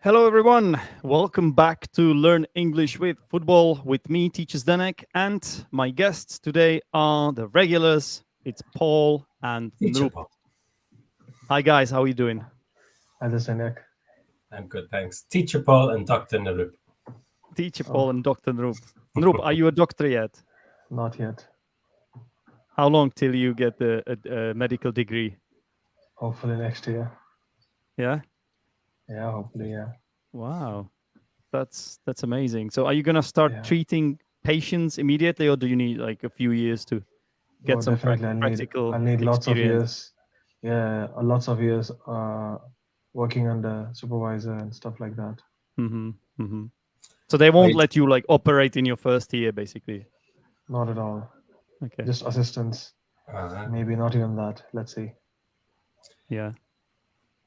Hello, everyone. Welcome back to Learn English with Football with me, Teacher Zdenek, and my guests today are the regulars. It's Paul and Teacher Nrup. Paul. Hi, guys. How are you doing? Hi, Zdenek. I'm good, thanks. Teacher Paul and Dr. Narup. Teacher Paul and Dr. Nrup. Nrup, are you a doctor yet? Not yet. How long till you get the medical degree? Hopefully next year. Yeah. Yeah, hopefully, yeah. Wow, that's amazing. So, are you gonna start Yeah. treating patients immediately, or do you need like a few years to get some Definitely. practical I'll need lots of experience? years. Yeah, lots of years working under supervisor and stuff like that. Mm-hmm. Mm-hmm. So they won't let you like operate in your first year, basically. Not at all. Okay. Just assistance. Maybe not even that. Let's see. Yeah.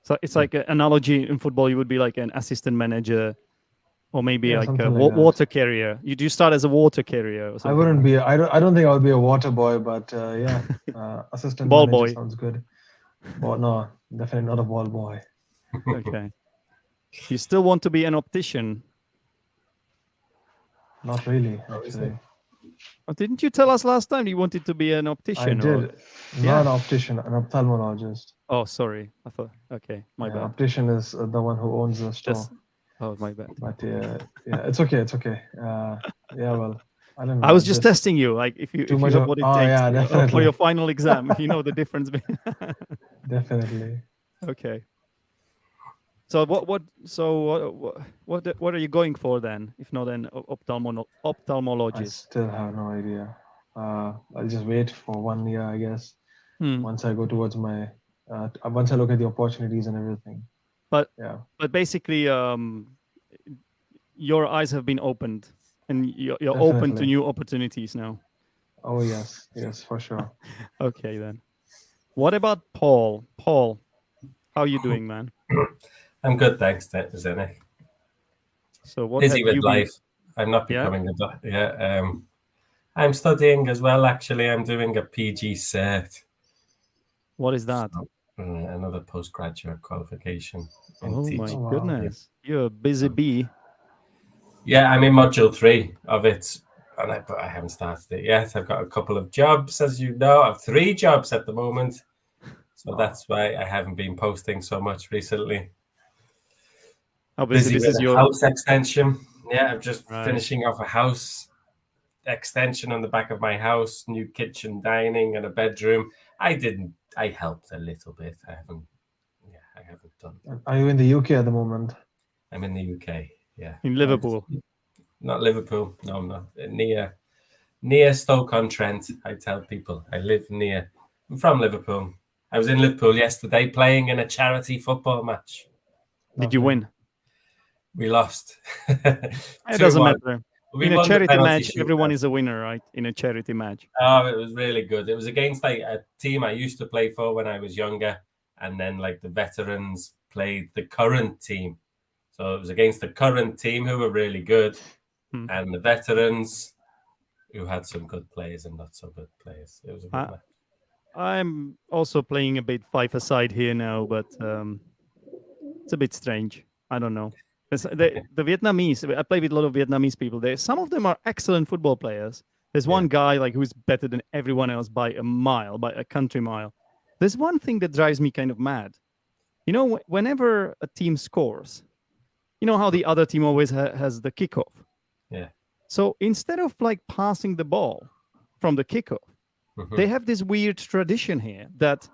So it's like an analogy in football. You would be like an assistant manager, or maybe Yeah, like a something like that. water carrier. You do start as a water carrier or something. I wouldn't be. I don't think I would be a water boy, but yeah, assistant Ball manager boy. sounds good. But no, definitely not a ball boy. Okay. You still want to be an optician? Not really, actually. Oh, didn't you tell us last time you wanted to be an optician? I did. Or... Not Yeah. an optician, an ophthalmologist. Oh, sorry. I thought. Okay, my bad. Optician is the one who owns the store. Oh, my bad. But yeah, it's okay. It's okay. Yeah, well, I don't know. I was just testing you, like if you much know of- what it oh, takes yeah, for definitely. your final exam. If you know the difference. Definitely. Okay. So what are you going for then, if not an I ophthalmologist? still have no idea. I'll just wait for 1 year, I guess. Once I go towards my, once I look at the opportunities and everything. But Yeah. but basically, your eyes have been opened, and you're open to Definitely. new opportunities now. Oh yes, for sure. Okay then. What about Paul? Paul, how are you doing, man? I'm good, thanks, Zdenek. So what Busy have with you life. been... I'm not becoming a doctor. Yeah. I'm studying as well, actually. I'm doing a PG cert. What is that? Another postgraduate qualification in Oh teaching. my wow. goodness. You're a busy bee. Yeah, I'm in module 3 of it, but I haven't started it yet. I've got a couple of jobs, as you know. I have 3 jobs at the moment. So that's why I haven't been posting so much recently. Obviously, Busy this with is a your... house extension. Yeah, I'm just Right. finishing off a house extension on the back of my house, new kitchen, dining, and a bedroom. I helped a little bit. I haven't done. Are you in the UK at the moment? I'm in the UK. Yeah. In Liverpool. Not Liverpool. No, I'm not. Near Stoke-on-Trent. I tell people I live near. I'm from Liverpool. I was in Liverpool yesterday playing in a charity football match. Did you win? We lost. It doesn't 2-1. matter. We In a won the charity penalty match, everyone shootout. is a winner, right? In a charity match. Oh, it was really good. It was against like a team I used to play for when I was younger, and then like the veterans played the current team. So it was against the current team who were really good, and the veterans who had some good players and not so good players. It was a good match. I'm also playing a bit five-a-side here now, but it's a bit strange. I don't know. The Vietnamese, I play with a lot of Vietnamese people. Some of them are excellent football players. There's one guy like who's better than everyone else by a mile, by a country mile. There's one thing that drives me kind of mad. You know, whenever a team scores, you know how the other team always has the kickoff. Yeah. So instead of like passing the ball from the kickoff, they have this weird tradition here that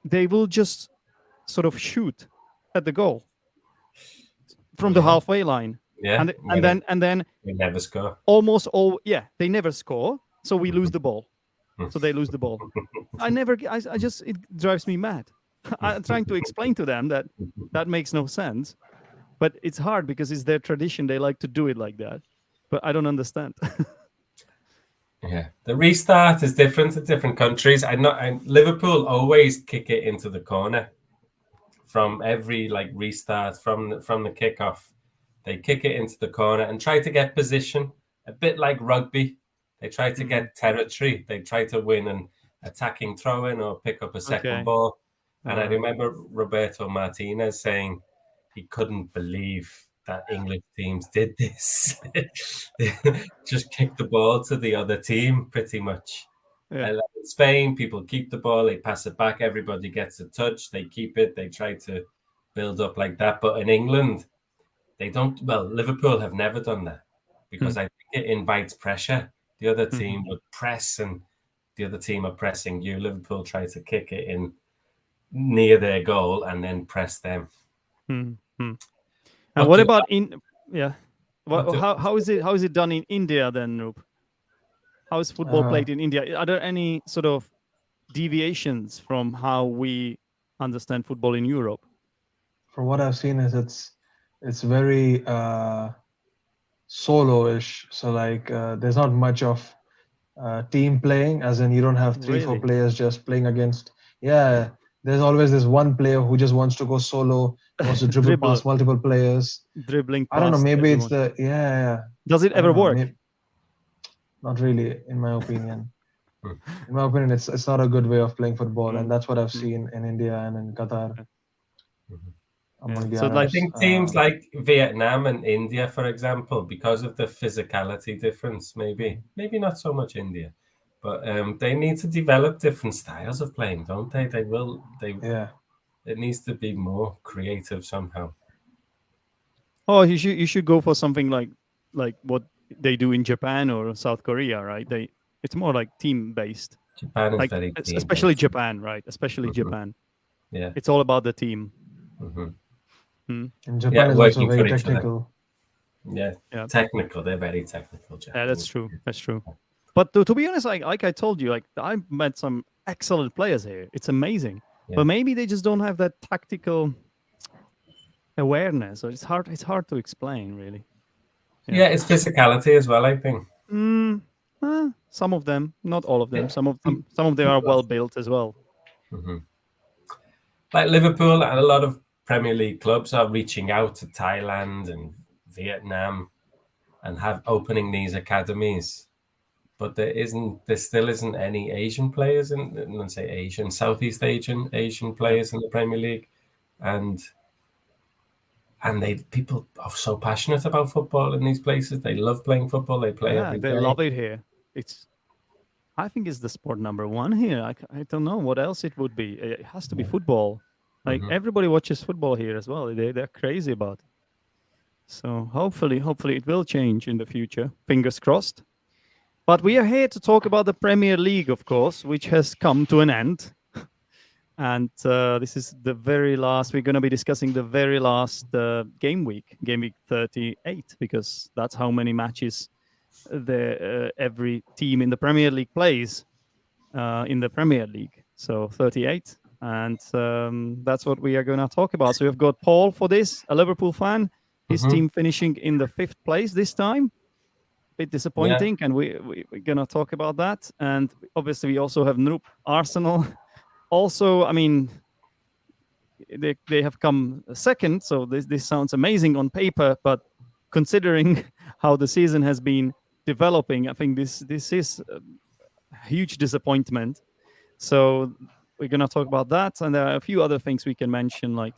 they will just sort of shoot at the goal from the halfway line. Yeah. And then we never score. Almost all, they never score. So we lose the ball. So they lose the ball. It drives me mad. I'm trying to explain to them that makes no sense. But it's hard because it's their tradition. They like to do it like that. But I don't understand. Yeah, the restart is different in different countries. Liverpool always kick it into the corner from every like restart from the kickoff. They kick it into the corner and try to get position, a bit like rugby. They try to get territory. They try to win an attacking throw-in or pick up a second ball. And I remember Roberto Martinez saying he couldn't believe that English teams did this. Just kick the ball to the other team, pretty much. Yeah. In Spain, people keep the ball, they pass it back, everybody gets a touch, they keep it, they try to build up like that. But in England, they don't. Well, Liverpool have never done that because I think it invites pressure. The other team would press, and the other team are pressing you. Liverpool try to kick it in near their goal and then press them. And what about how is it done in India then, Roop? How is football played in India? Are there any sort of deviations from how we understand football in Europe? From what I've seen, is it's very solo-ish. So like there's not much of team playing, as in you don't have 3-4 players just playing against. Yeah, there's always this one player who just wants to go solo, wants to dribble past multiple players. Dribbling past I don't know, maybe everyone. it's the Does it ever work? Not really, in my opinion. In my opinion, it's not a good way of playing football, and that's what I've seen in India and in Qatar. So I think teams like Vietnam and India, for example, because of the physicality difference, maybe not so much India, but they need to develop different styles of playing, don't they? It needs to be more creative somehow. Oh, you should go for something like what they do in Japan or South Korea, right? It's more like team based. Japan is like, very especially Japan, right? Especially Japan. Yeah, it's all about the team. And Japan is also very technical. Yeah, technical. They're very technical. Japan. Yeah, that's true. That's true. But to be honest, like I told you, like I've met some excellent players here. It's amazing. But maybe they just don't have that tactical awareness, or it's hard to explain, really. Yeah, it's physicality as well, I think. Some of them, not all of them. Some of them are well built as well. Like Liverpool and a lot of Premier League clubs are reaching out to Thailand and Vietnam and opening these academies, but there still isn't any Asian players let's say Southeast Asian players in the Premier League, and people are so passionate about football in these places. They love playing football. They play every day. They love it here. I think it's the sport number one here. I don't know what else it would be. It has to be football. Like everybody watches football here as well. They're crazy about it. So hopefully it will change in the future. Fingers crossed. But we are here to talk about the Premier League, of course, which has come to an end. And this is the very last. We're going to be discussing the very last game week 38, because that's how many matches every team in the Premier League plays in the Premier League. So 38. And that's what we are going to talk about. So we've got Paul for this, a Liverpool fan. His team finishing in the 5th place this time. Bit disappointing, and we're going to talk about that. And obviously we also have Noop, Arsenal. Also, I mean, they have come second, so this sounds amazing on paper, but considering how the season has been developing, I think this is a huge disappointment. So we're going to talk about that, and there are a few other things we can mention, like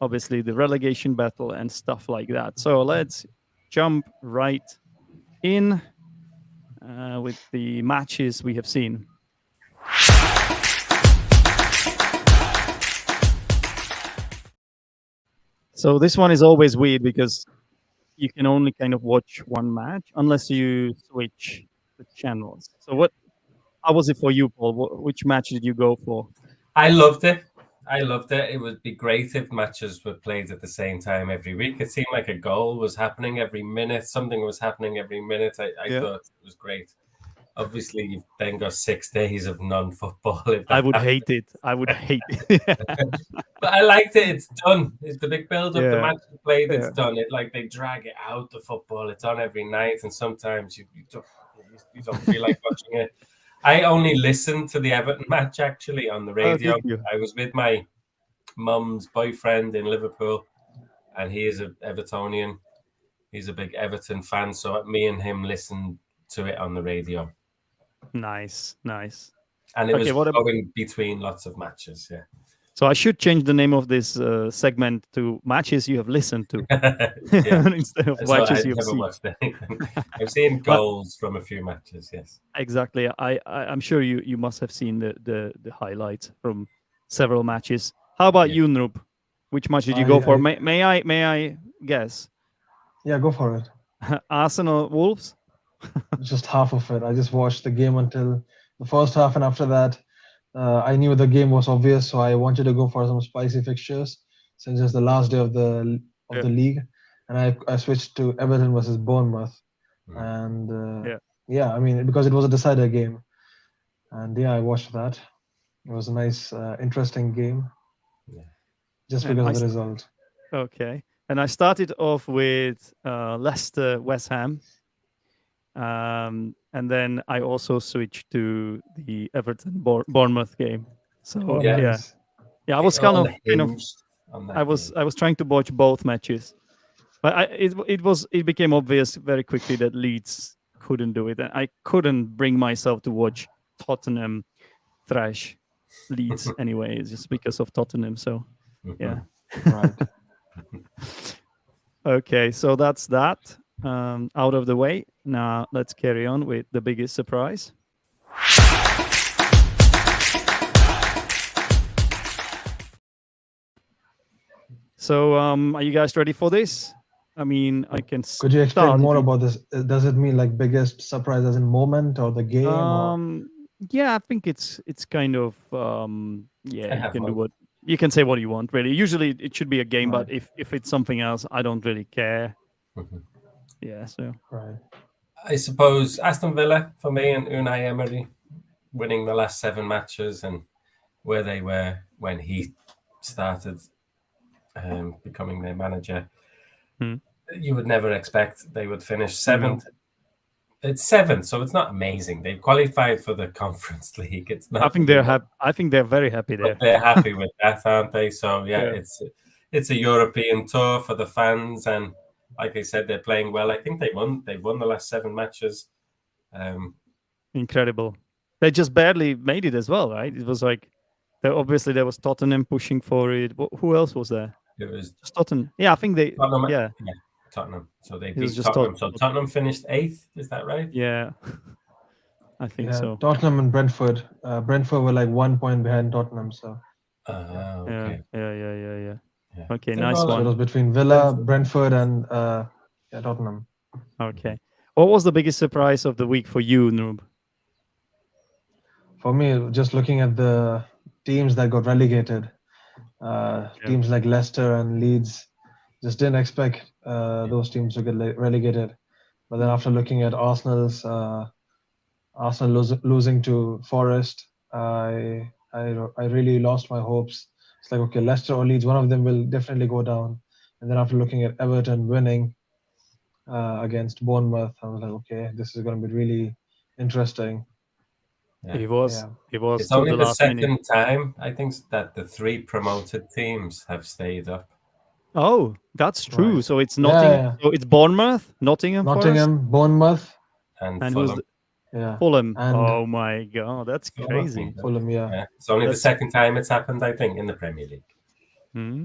obviously the relegation battle and stuff like that. So let's jump right in with the matches we have seen. So this one is always weird because you can only kind of watch one match unless you switch the channels. So how was it for you, Paul? Which match did you go for? I loved it. It would be great if matches were played at the same time every week. It seemed like a goal was happening every minute. Something was happening every minute. I thought it was great. Obviously, you've then got 6 days of non-football. I would hate it. But I liked it. It's done. It's the big build-up. The match is played. It's done. They drag it out, the football. It's on every night, and sometimes you don't feel like watching it. I only listened to the Everton match, actually, on the radio. I was with my mum's boyfriend in Liverpool, and he is an Evertonian. He's a big Everton fan, so me and him listened to it on the radio. Nice. And it was going between lots of matches, So I should change the name of this segment to matches you have listened to Yeah. instead of So I matches you've never seen. watched anything. I've seen But goals from a few matches. Yes. exactly, I'm sure you must have seen the highlights from several matches. How about Yeah. you, Noob? Which match did you go for? I May I guess? yeah, go for it. Arsenal Wolves. Just half of it. I just watched the game until the first half, and after that, I knew the game was obvious, so I wanted to go for some spicy fixtures since it's the last day of Yeah, the league, and I switched to Everton versus Bournemouth, Mm. and yeah. yeah, I mean because it was a decider game, and yeah, I watched that. It was a nice, interesting game Yeah. just And because of the result. okay. And I started off with Leicester West Ham. And then I also switched to the Everton Bournemouth game. So Oh, Yeah. yeah, nice. I was It kind all of hinged on I that was game. I was trying to watch both matches, but it became obvious very quickly that Leeds couldn't do it, and I couldn't bring myself to watch Tottenham thrash Leeds anyway, just because of Tottenham. So yeah, Right. okay, so that's that out of the way. Now let's carry on with the biggest surprise. So, are you guys ready for this? I mean, I can Could you explain start if more you. about this? Does it mean like biggest surprise as in moment or the game or? Yeah, I think it's kind of I yeah. You have can do one. what you can say what you want. Really, usually it should be a game, Right. but if it's something else, I don't really care. Mhm. Yeah. So Right. I suppose Aston Villa for me and Unai Emery winning the last 7 matches and where they were when he started becoming their manager. Hmm. You would never expect they would finish No, 7th. It's 7th, so it's not amazing. They've qualified for the Conference League. It's I not, think they're happy. I think they're very happy but there. they're happy with that, aren't they? So yeah, Yeah. it's a European tour for the fans, and like I said, they're playing well. I think they won. They've won the last 7 matches. Incredible. They just barely made it as well, right? It was like obviously there was Tottenham pushing for it. Who else was there? It was Just Tottenham. Yeah, I think they. Tottenham. Yeah, Yeah, Tottenham. So they it was beat just Tottenham. So Tottenham finished 8th. Is that right? Yeah, I think Yeah, so. Tottenham and Brentford. Brentford were like 1 point behind Tottenham, so Yeah, Okay. yeah. Yeah. Okay, They've nice all- so it one. was between Villa, Brentford, and yeah, Tottenham. Okay. What was the biggest surprise of the week for you, Noob? For me, just looking at the teams that got relegated, Yeah. teams like Leicester and Leeds, just didn't expect those teams to get relegated. But then after looking at Arsenal losing to Forest, I really lost my hopes. It's like, okay, Leicester or Leeds, one of them will definitely go down. And then after looking at Everton winning against Bournemouth, I was like, okay, this is going to be really interesting. Yeah. It was It's till only the the last minute. second time I think that the 3 promoted teams have stayed up. Oh, that's true. Right. So it's Yeah, Nottingham. yeah. So it's Bournemouth, Nottingham Forest, Nottingham, Bournemouth, And and Fulham. yeah, Fulham. and Oh my God, that's Fulham have crazy. been good. Fulham, yeah. Yeah. It's only the That's- second time it's happened, I think, in the Premier League. Hmm.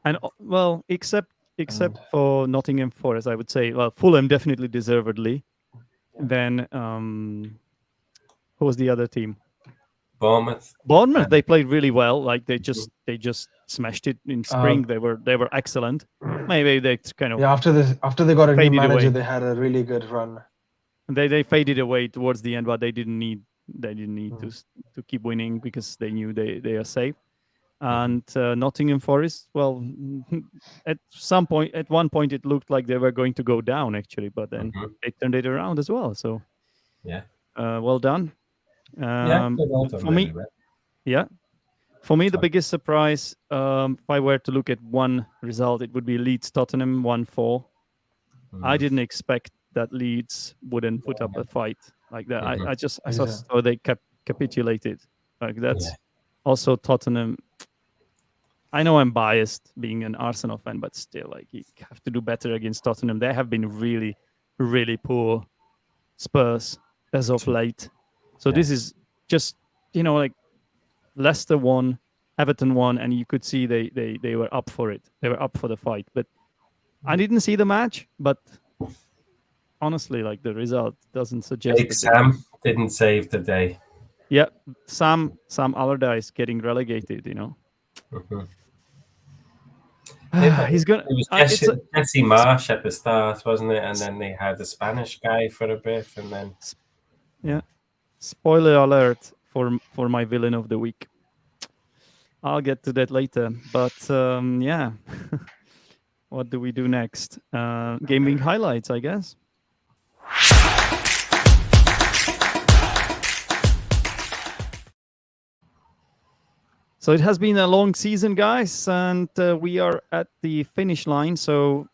And well, except And for Nottingham Forest, I would say, well, Fulham definitely deservedly. Then who was the other team? Bournemouth. Bournemouth. They played really well. Like they just smashed it in spring. They were excellent. Maybe they kind of yeah, after they got a new Faded manager, away. they had a really good run. they faded away towards the end, but they didn't need to keep winning because they knew they are safe. And Nottingham Forest, well, at one point, it looked like they were going to go down actually, but then they turned it around as well. So Yeah. well done. Yeah. They've all done For me, really well. yeah. For me, the Sorry. biggest surprise, if I were to look at one result, it would be Leeds Tottenham 1-4. I didn't expect that Leeds wouldn't put up a fight like that. I just saw they capitulated. Like that's also Tottenham. I know I'm biased being an Arsenal fan, but still, like you have to do better against Tottenham. They have been really, really poor Spurs as of late. So this is just like Leicester won, Everton won, and you could see they were up for it. They were up for the fight. But I didn't see the match, but honestly, like the result doesn't suggest Big that Sam didn't save the day. Yeah, Sam Allardyce getting relegated. Mhm. He's gonna. It was It's Jesse Marsh at the start, wasn't it? And then they had the Spanish guy for a bit, and then yeah. Spoiler alert for my villain of the week. I'll get to that later. But yeah, what do we do next? Game week highlights, I guess. So it has been a long season, guys, and we are at the finish line. So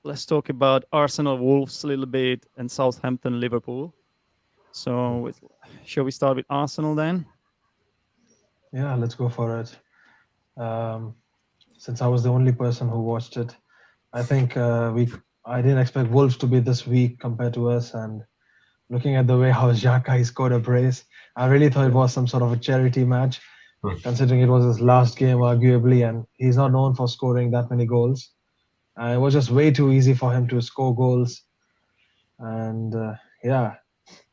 let's talk about Arsenal, Wolves a little bit, and Southampton, Liverpool. So shall we start with Arsenal then? Yeah, let's go for it. Since I was the only person who watched it, I think I didn't expect Wolves to be this weak compared to us. And looking at the way how Xhaka he scored a brace, I really thought it was some sort of a charity match, considering it was his last game, arguably, and he's not known for scoring that many goals. It was just way too easy for him to score goals. And yeah,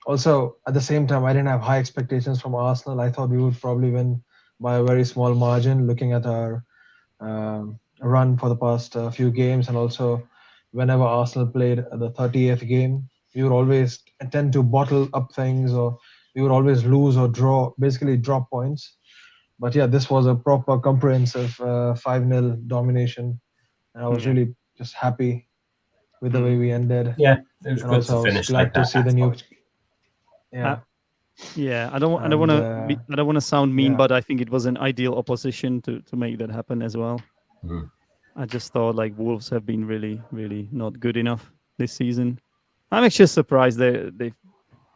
also at the same time, I didn't have high expectations from Arsenal. I thought we would probably win by a very small margin, looking at our run for the past few games, and also whenever Arsenal played the 30th game, we would always tend to bottle up things, or we would always lose or draw, basically drop points. But yeah, this was a proper comprehensive 5-0 domination, and I was really just happy with the way we ended. yeah, it was And good also to I was finish glad like to that. see the new. Yeah. Yeah, I don't want And, to sound mean, yeah. but I think it was an ideal opposition to make that happen as well. Mhm. I just thought like Wolves have been really, really not good enough this season. I'm actually surprised they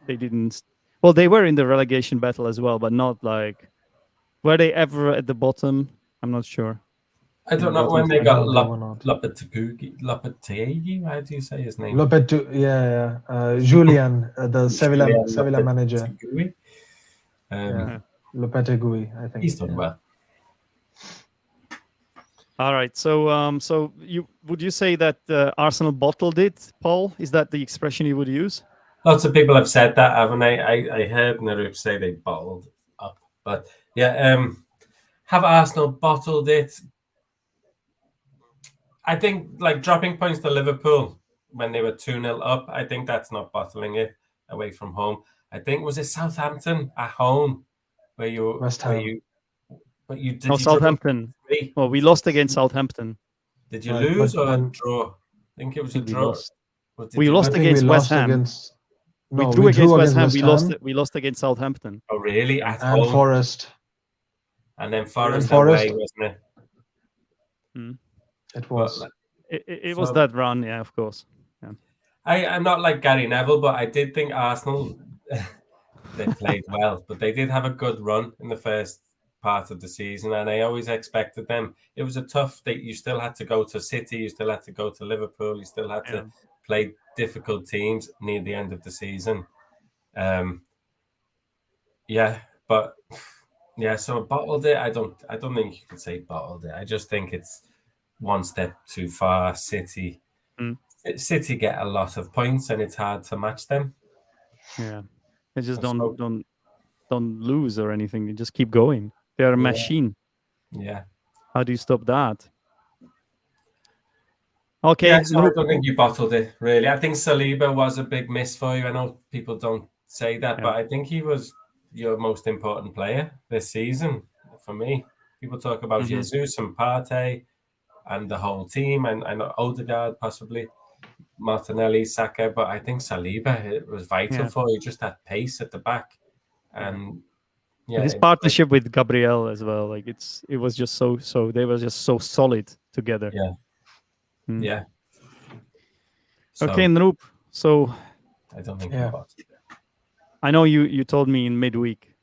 didn't. Well, they were in the relegation battle as well, but not like were they ever at the bottom? I'm not sure. I don't know bottom when they three. got No, they were not. Lopetegui. How do you say his name? Julian, the Sevilla Julian manager. Lopetegui. Yeah, Lopetegui, I think. He's done yeah. well. All right. So would you say that Arsenal bottled it, Paul? Is that the expression you would use? Lots of people have said that, haven't they? I heard Narup say they bottled up, but yeah, have Arsenal bottled it? I think like dropping points to Liverpool when they were 2-0 up, I think that's not bottling it away from home. I think was it Southampton at home where you West where Ham. you but you did No, you drop Southampton. three? Well, we lost against Southampton. Did you Right, lose but or then draw? I think it was I a think we draw. lost. Or did We you lost I lose? think we against West lost Ham. against. We No, drew we against drew West against Ham. West Ham We lost against Southampton. Oh really? Yeah. At and home. Forest. And then And Forest Forest, away, wasn't it? it But was. It was that run, yeah, of course. Yeah. I'm not like Gary Neville, but I did think Arsenal they played well, but they did have a good run in the first part of the season, and I always expected them. It was a tough. You still had to go to City, you still had to go to Liverpool, you still had to play difficult teams near the end of the season. Yeah, but yeah, so bottled it. I don't think you could say bottled it. I just think it's one step too far. City get a lot of points, and it's hard to match them. Yeah, they just don't lose or anything. They just keep going. They're a machine. Yeah. How do you stop that? Okay. Yeah, so I don't think you bottled it, really. I think Saliba was a big miss for you. I know people don't say that, but I think he was your most important player this season for me. People talk about Jesus and Partey and the whole team, and I know Odegaard possibly, Martinelli, Saka, but I think Saliba it was vital for you, just that pace at the back. And his partnership with Gabriel as well, like it was just so they were just so solid together. Yeah. Okay, Noop. So I don't think I know you told me in midweek.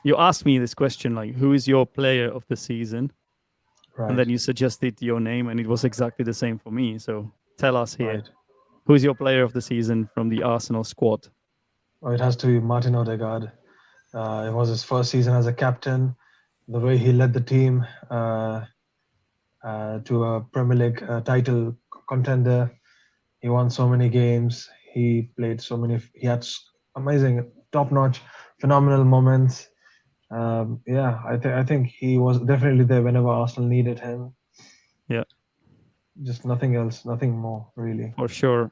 You asked me this question, like, who is your player of the season? Right. And then you suggested your name, and it was exactly the same for me. So tell us here, who is your player of the season from the Arsenal squad? Oh, it has to be Martin Odegaard. It was his first season as a captain. the way he led the team to a Premier League title contender. He won so many games. He played so many. He had amazing, top-notch, phenomenal moments. Yeah, I think he was definitely there whenever Arsenal needed him. Yeah, Just nothing else, nothing more really. for sure.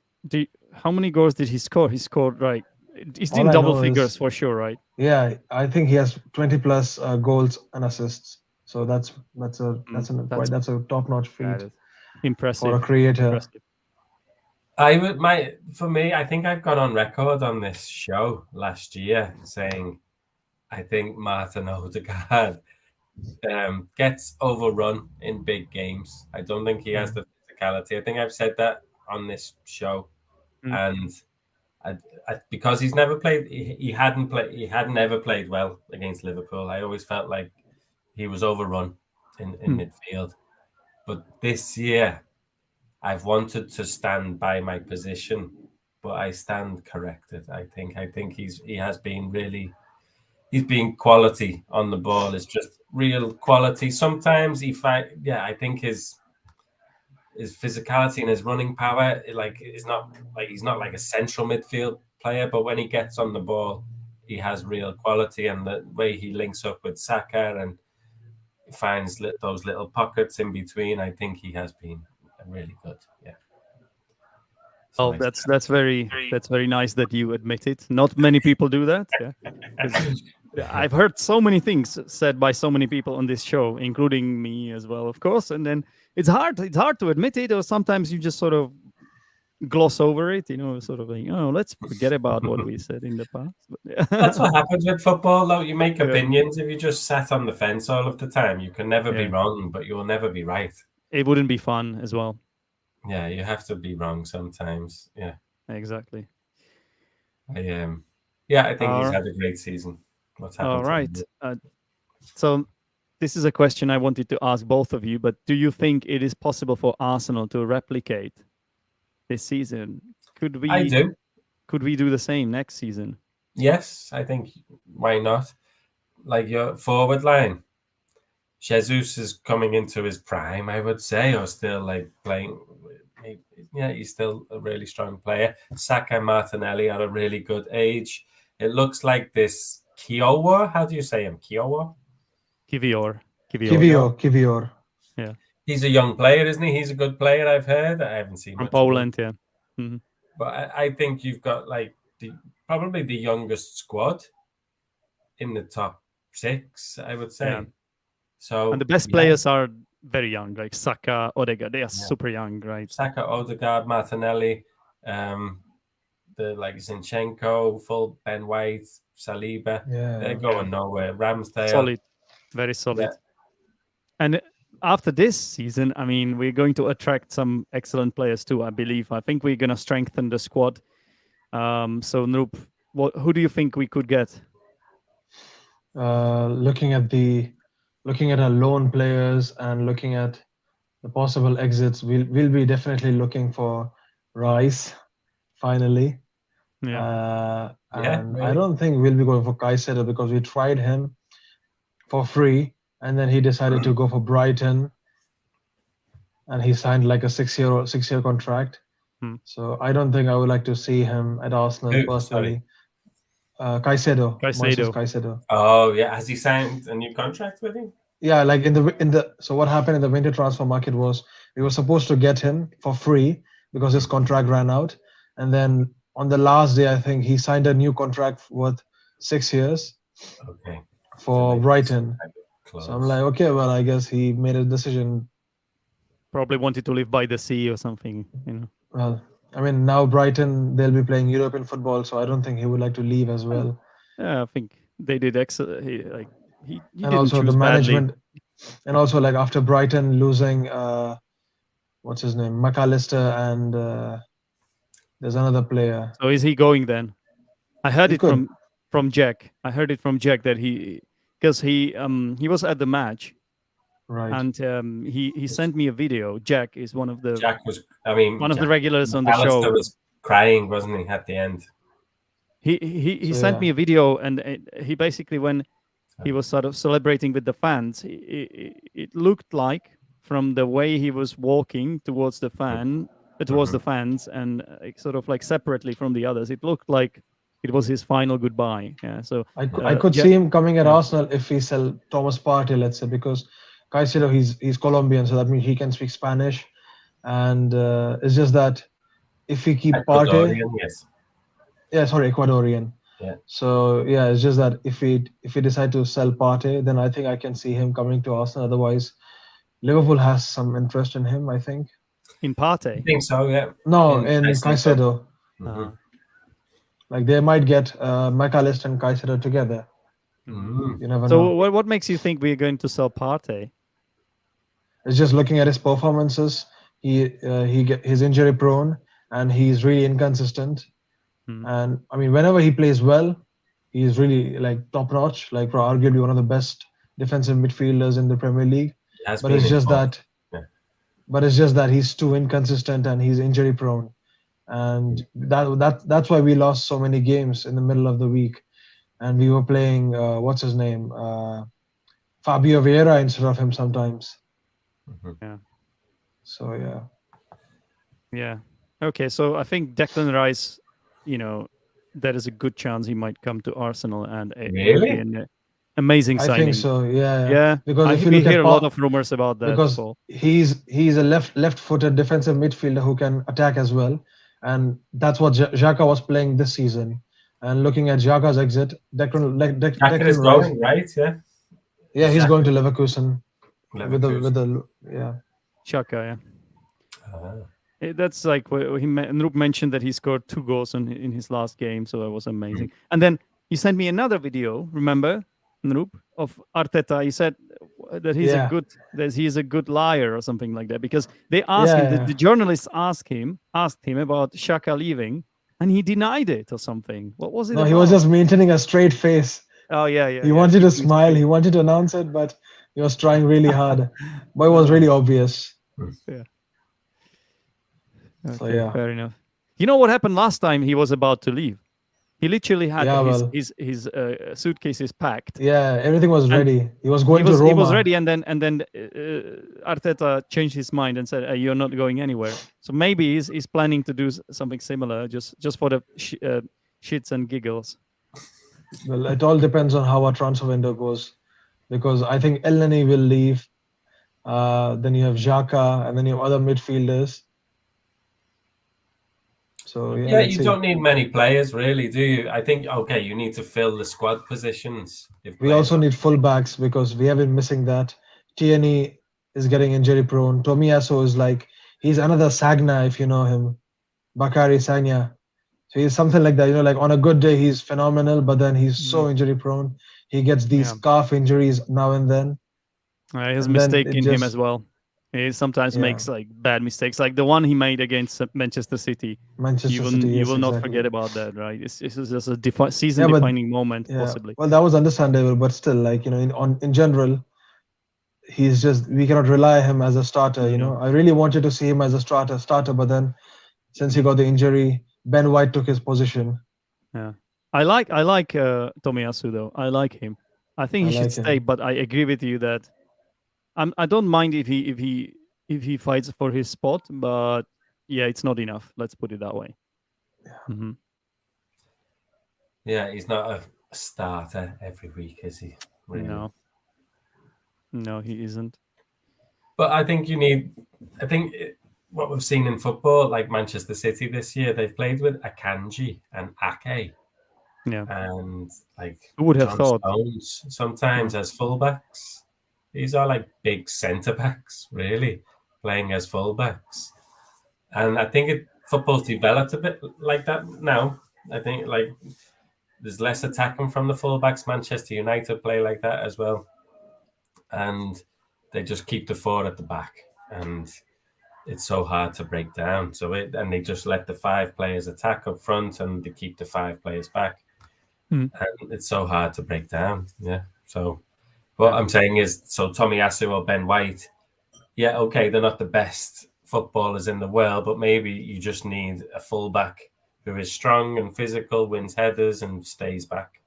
How many goals did he score? He scored He's All in I double know figures is, for sure, right? yeah, I think he has 20 plus goals and assists. So That's that's a top-notch that feat is for a impressive. creator. Impressive. For me, I think I've gone on record on this show last year saying I think Martin Odegaard gets overrun in big games. I don't think he has the physicality. I think I've said that on this show, Mm. and because he's never played, he hadn't ever played well against Liverpool. I always felt like he was overrun in midfield. But this year, I've wanted to stand by my position, but I stand corrected. I think he has been really. He's been quality on the ball. It's just real quality. Sometimes I think his physicality and his running power, he's not like a central midfield player, but when he gets on the ball, he has real quality, and the way he links up with Saka and finds those little pockets in between, I think he has been really good. Yeah. So Oh, that's very nice that you admit it. Not many people do that. Yeah, 'cause I've heard so many things said by so many people on this show, including me as well, of course. And then it's hard to admit it, or sometimes you just sort of gloss over it. Sort of like, oh, let's forget about what we said in the past. That's what happens with football, though. You make Yeah. opinions. If you just sat on the fence all of the time, you can never be Yeah. wrong, but you will never be right. It wouldn't be fun as well. Yeah, you have to be wrong sometimes. Yeah. Exactly. I think he's had a great season. What's happened All to right. him? So this is a question I wanted to ask both of you, but do you think it is possible for Arsenal to replicate this season? I do. Could we do the same next season? Yes, I think why not? Like your forward line, Jesus is coming into his prime, I would say, or still like playing. Yeah, he's still a really strong player. Saka and Martinelli are a really good age. It looks like this Kiowa. How do you say him? Kiowa? Kivior. Yeah. He's a young player, isn't he? He's a good player, I've heard. I haven't seen From much Poland, of him. yeah. Mm-hmm. But I think you've got like probably the youngest squad in the top 6, I would say. Yeah. So and the best players are very young, like Saka, Odegaard. They are super young, right? Saka, Odegaard, Martinelli, the Zinchenko, full Ben White, Saliba. Yeah. They're going nowhere. Ramsdale. Very solid. Yeah. And after this season, I mean, we're going to attract some excellent players too, I believe. I think we're going to strengthen the squad. So, Noop, who do you think we could get? Looking at our loan players and looking at the possible exits, we'll be definitely looking for Rice finally. Yeah. And really? I don't think we'll be going for Caicedo because we tried him for free and then he decided to go for Brighton and he signed like a 6-year contract. So I don't think I would like to see him at Arsenal personally. Caicedo. Moises Caicedo. Oh yeah, has he signed a new contract with him? Yeah, like so what happened in the winter transfer market was we were supposed to get him for free because his contract ran out, and then on the last day I think he signed a new contract worth 6 years. Okay. For Brighton. So I'm like, okay, well, I guess he made a decision. Probably wanted to live by the sea or something, Well, I mean, now Brighton, they'll be playing European football, so I don't think he would like to leave as well. Yeah, I think they did excellent. He and didn't also choose the management, badly. And also like after Brighton losing, what's his name, McAllister, and there's another player. So is he going then? I heard it from Jack. I heard it from Jack that he was at the match. Right. And he sent me a video. Jack is one of the the regulars on the show. Alistair was crying, wasn't he, at the end? He sent me a video, and he basically when he was sort of celebrating with the fans. It looked like from the way he was walking towards the fans, and sort of like separately from the others, it looked like it was his final goodbye. Yeah. So I could see him coming at Arsenal if we sell Thomas Partey, let's say, because Caicedo, he's Colombian, so that means he can speak Spanish, and it's just that if we keep Partey, Ecuadorian. Yeah. So yeah, it's just that if we decide to sell Partey, then I think I can see him coming to Arsenal. Otherwise, Liverpool has some interest in him, I think. In Partey? I think so, yeah. No, in Caicedo. Like they might get McAllister and Caicedo together. You never know. So what makes you think we're going to sell Partey? It's just looking at his performances. He's injury prone and he's really inconsistent. And I mean, whenever he plays well, he's really like top notch, like arguably one of the best defensive midfielders in the Premier League. But it's just that he's too inconsistent and he's injury prone, and that's why we lost so many games in the middle of the week, and we were playing what's his name, Fabio Vieira instead of him sometimes. Yeah. So yeah. Yeah. Okay. So I think Declan Rice, there is a good chance he might come to Arsenal, and really an amazing signing. I think so. Yeah. Yeah. Because if you we look hear at a lot of rumors about that. Because he's a left-footed defensive midfielder who can attack as well, and that's what Xhaka was playing this season. And looking at Xhaka's exit, Declan is Rice, going, right? Yeah. Yeah, he's going to Leverkusen. With the Xhaka, yeah. That's like Nrup mentioned that he scored 2 goals in his last game, so that was amazing. And then you sent me another video, remember, Nrup, of Arteta. He said that he's a good liar or something like that, because they asked him, the journalists asked him about Xhaka leaving, and he denied it or something. What was it? No, he was just maintaining a straight face. Oh yeah. He wanted to smile. He wanted to announce it, but he was trying really hard. But it was really obvious. Yeah. So Okay, yeah. fair enough. You know what happened last time he was about to leave? He literally had his suitcases packed. Yeah, everything was ready. He was going to Roma. He was ready, and then Arteta changed his mind and said, "You're not going anywhere." So maybe he's planning to do something similar, just for the shits and giggles. Well, it all depends on how our transfer window goes, because I think Elneny will leave. Then you have Xhaka, and then you have other midfielders. So yeah, you don't need many players, really, do you? I think you need to fill the squad positions. We also need fullbacks because we have been missing that. Tierney is getting injury prone. Tomiyasu is he's another Sagna, if you know him, Bakary Sagna. So he's something like that. Like on a good day he's phenomenal, but then he's so injury prone. He gets these calf injuries now and then. He has mistake in him as well. He sometimes makes bad mistakes, like the one he made against Manchester City. You will not forget about that, right? This is just a season-defining moment, possibly. Well, that was understandable, but still, in general, we cannot rely on him as a starter. I really wanted to see him as a starter, but then since he got the injury, Ben White took his position. Yeah, I like Tomiyasu though. I like him. I think he should stay, but I agree with you that. I don't mind if he fights for his spot, but yeah, it's not enough. Let's put it that way. Yeah. Yeah, he's not a starter every week, is he? Really? No, he isn't. But I think what we've seen in football, like Manchester City this year, they've played with Akanji and Ake. Yeah. And who would have John thought? Stones sometimes as fullbacks. These are big centre backs, really, playing as fullbacks. And I think football's developed a bit like that now. I think there's less attacking from the fullbacks. Manchester United play like that as well. And they just keep the 4 at the back. And it's so hard to break down. And they just let the 5 players attack up front and they keep the 5 players back. And it's so hard to break down. Yeah. So what I'm saying is, Tomiyasu or Ben White, they're not the best footballers in the world, but maybe you just need a fullback who is strong and physical, wins headers and stays back.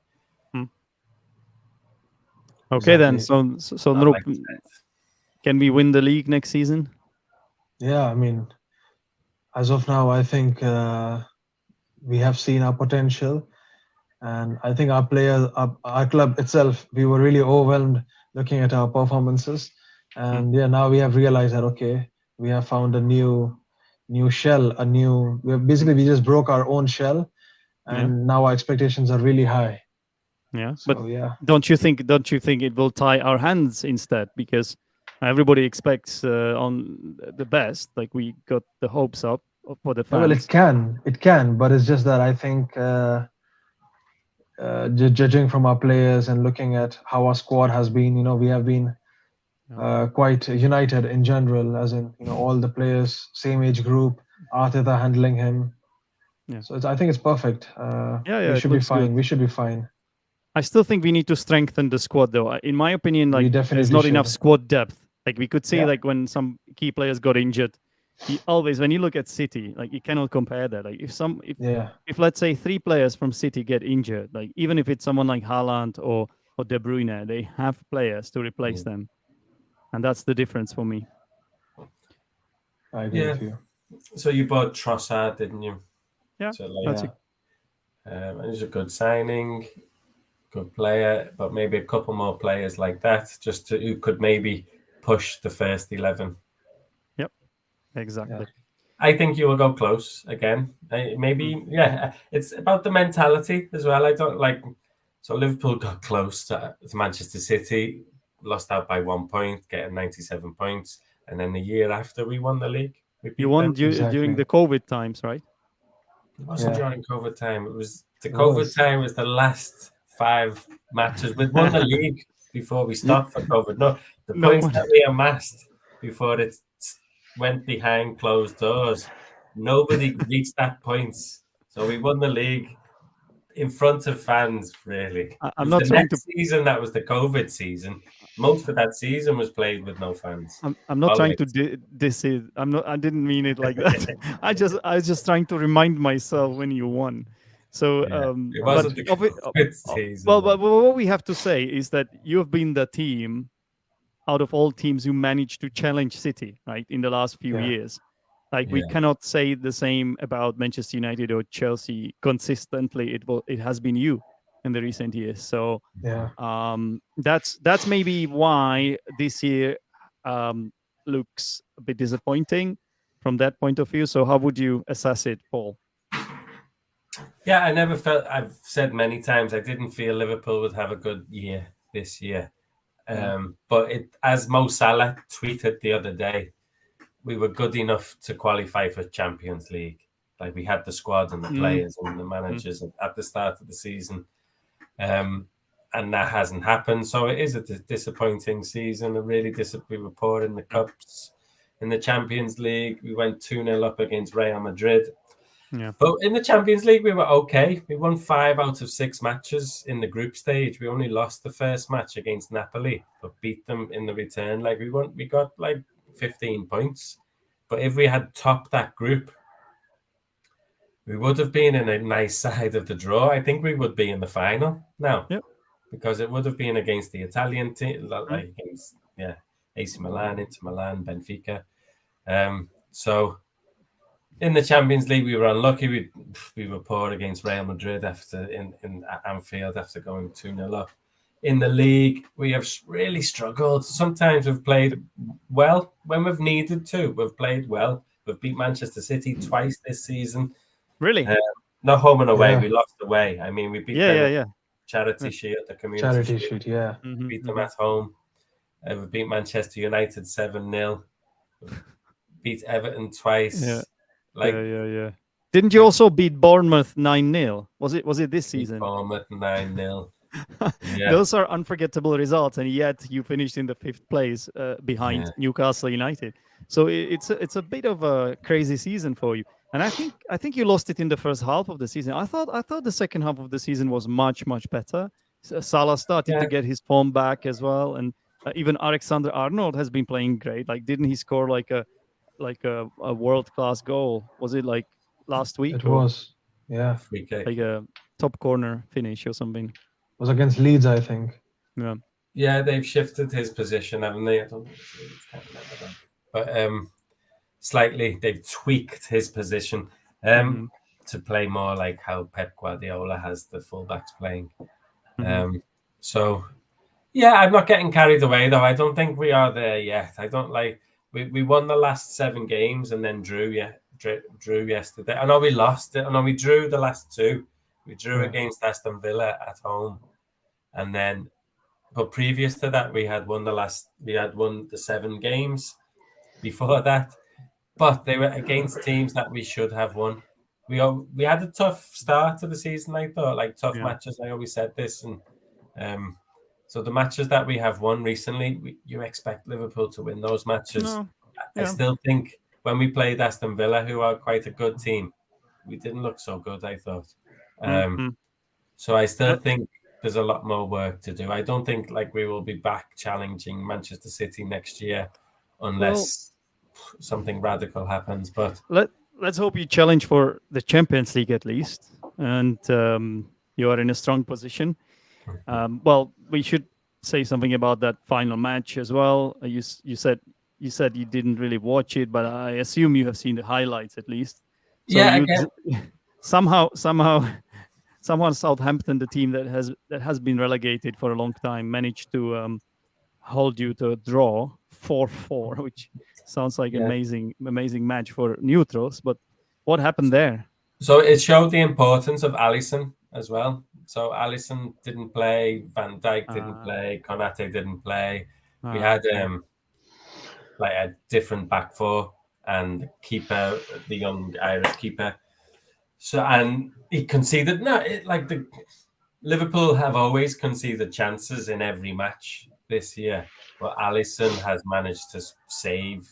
Okay, then. Exactly. So Not Nurup, like that. can we win the league next season? Yeah, I mean, as of now, I think we have seen our potential, and I think our players, our club itself, we were really overwhelmed looking at our performances, Mm. and yeah, now we have realized that okay, we have found a new shell, a new. Basically we just broke our own shell, Yeah, and now our expectations are really high. yeah. But So yeah, don't you think it will tie our hands instead? Because everybody expects on the best. Like we got the hopes up for the yeah, well, fans. it can, but it's just that I think. Judging from our players and looking at how our squad has been, we have been Yeah, quite united in general, as in all the players, same age group, Arteta handling him. yeah, So I think it's perfect. yeah, We yeah. It should be looks good. fine. We should be fine. I still think we need to strengthen the squad, though. In my opinion, We like there's definitely not enough should. squad depth. Like we could see, Yeah, like when some key players got injured, always when you look at City, like you cannot compare that. Like yeah, if let's say three players from City get injured, like even if it's someone like Haaland or De Bruyne, they have players to replace Mm. them, and that's the difference for me. I agree Yeah. with you. So you bought Trossard, didn't you? Yeah, So that's Yeah, a, and he's a good signing, good player, but maybe a couple more players like that, just to who could maybe push the first 11. yep, yeah, exactly. I think you will go close again. Mm. Maybe, yeah. It's about the mentality as well. I don't like. So Liverpool got close to Manchester City, lost out by 1 point, getting 97 points, and then the year after we won the league, we You beat won them. during exactly. the COVID times, right? It wasn't Yeah, during COVID time. It was the it COVID was. time was the last 5 matches. We'd won the league before we You, stopped for COVID. No, the no points one. that we amassed before it went behind closed doors, nobody reached that points. So we won the league in front of fans, really. It I'm was not the trying to next season that was the COVID season. Most of that season was played with no fans. I'm not trying Following. to diss it. I didn't mean it like that. I was just trying to remind myself when you won. So Yeah, it but wasn't the COVID season. well, No. but what we have to say is that you have been the team out of all teams who managed to challenge City, right, in the last few Yeah, years. Like we Yeah. cannot say the same about Manchester United or Chelsea consistently. It has been you in the recent years. So yeah. that's maybe why this year um, looks a bit disappointing from that point of view. So how would you assess it, Paul? Yeah, I never felt. I've said many times I didn't feel Liverpool would have a good year this year. Yeah. But as Mo Salah tweeted the other day, we were good enough to qualify for Champions League. Like we had the squad and the Mm, players and the mm. managers at the start of the season, and that hasn't happened. So it is a disappointing season. We were poor in the cups, in the Champions League. We went 2-0 up against Real Madrid. Yeah. But in the Champions League, we were okay. We won 5 out of 6 matches in the group stage. We only lost the first match against Napoli, but beat them in the return. Like we got like 15 points. But if we had topped that group, we would have been in a nice side of the draw. I think we would be in the final now, Yep. because it would have been against the Italian team, Mm. like against AC Milan, Inter Milan, Benfica. So in the Champions League, we were unlucky. We were poor against Real Madrid in Anfield after going 2-0 up. In the league, we have really struggled. Sometimes we've played well when we've needed to. We've played well. We've beat Manchester City twice this season. Really? Not home and away. Yeah, We lost away. I mean, we beat Yeah, them yeah, in yeah. Charity Yeah. Shield, the Community charity Shield. sheet. Yeah, Mm-hmm, Beat them mm-hmm. at home. We beat Manchester United 7-0. Beat Everton twice. Yeah, Like yeah. Didn't you also beat Bournemouth 9-0? Was it this beat season? Bournemouth 9-0. Yeah. Those are unforgettable results, and yet you finished in the 5th place behind Yeah. Newcastle United. So it's a bit of a crazy season for you. And I think you lost it in the first half of the season. I thought the second half of the season was much better. Salah started to Yeah. get his form back as well, and even Alexander Arnold has been playing great. Like, didn't he score like a world class goal? Was it like last week it or was. Yeah, Free kick. like a top corner finish or something? it was against Leeds, I think. Yeah. Yeah, they've shifted his position, haven't they? I don't know which way it's can't remember that. But slightly they've tweaked his position Mm-hmm. to play more like how Pep Guardiola has the fullbacks playing. Mm-hmm. So yeah, I'm not getting carried away though. I don't think we are there yet. I don't like we won the last 7 games and then drew yesterday. I know we lost it. I know we drew the last 2. We drew against Aston Villa at home, and then but previous to that we had won the 7 games before that. But they were against teams that we should have won. We had a tough start to the season, I thought, like tough matches. I always said this, and so the matches that we have won recently, you expect Liverpool to win those matches. No. I still think when we played Aston Villa, who are quite a good team, we didn't look so good, I thought. So I still think there's a lot more work to do. I don't think like we will be back challenging Manchester City next year unless something radical happens. But let's hope you challenge for the Champions League at least, and you are in a strong position. Well, we should say something about that final match as well. You said you didn't really watch it, but I assume you have seen the highlights at least. So yeah, somehow Southampton, the team that has been relegated for a long time, managed to hold you to a draw 4-4, which sounds like amazing match for neutrals. But what happened there? So it showed the importance of Alisson as well. So Alisson didn't play, Van Dijk didn't play, Konate didn't play. We had like a different back four and keeper, the young Irish keeper. So and he conceded. Liverpool have always conceded chances in every match this year, but Alisson has managed to save.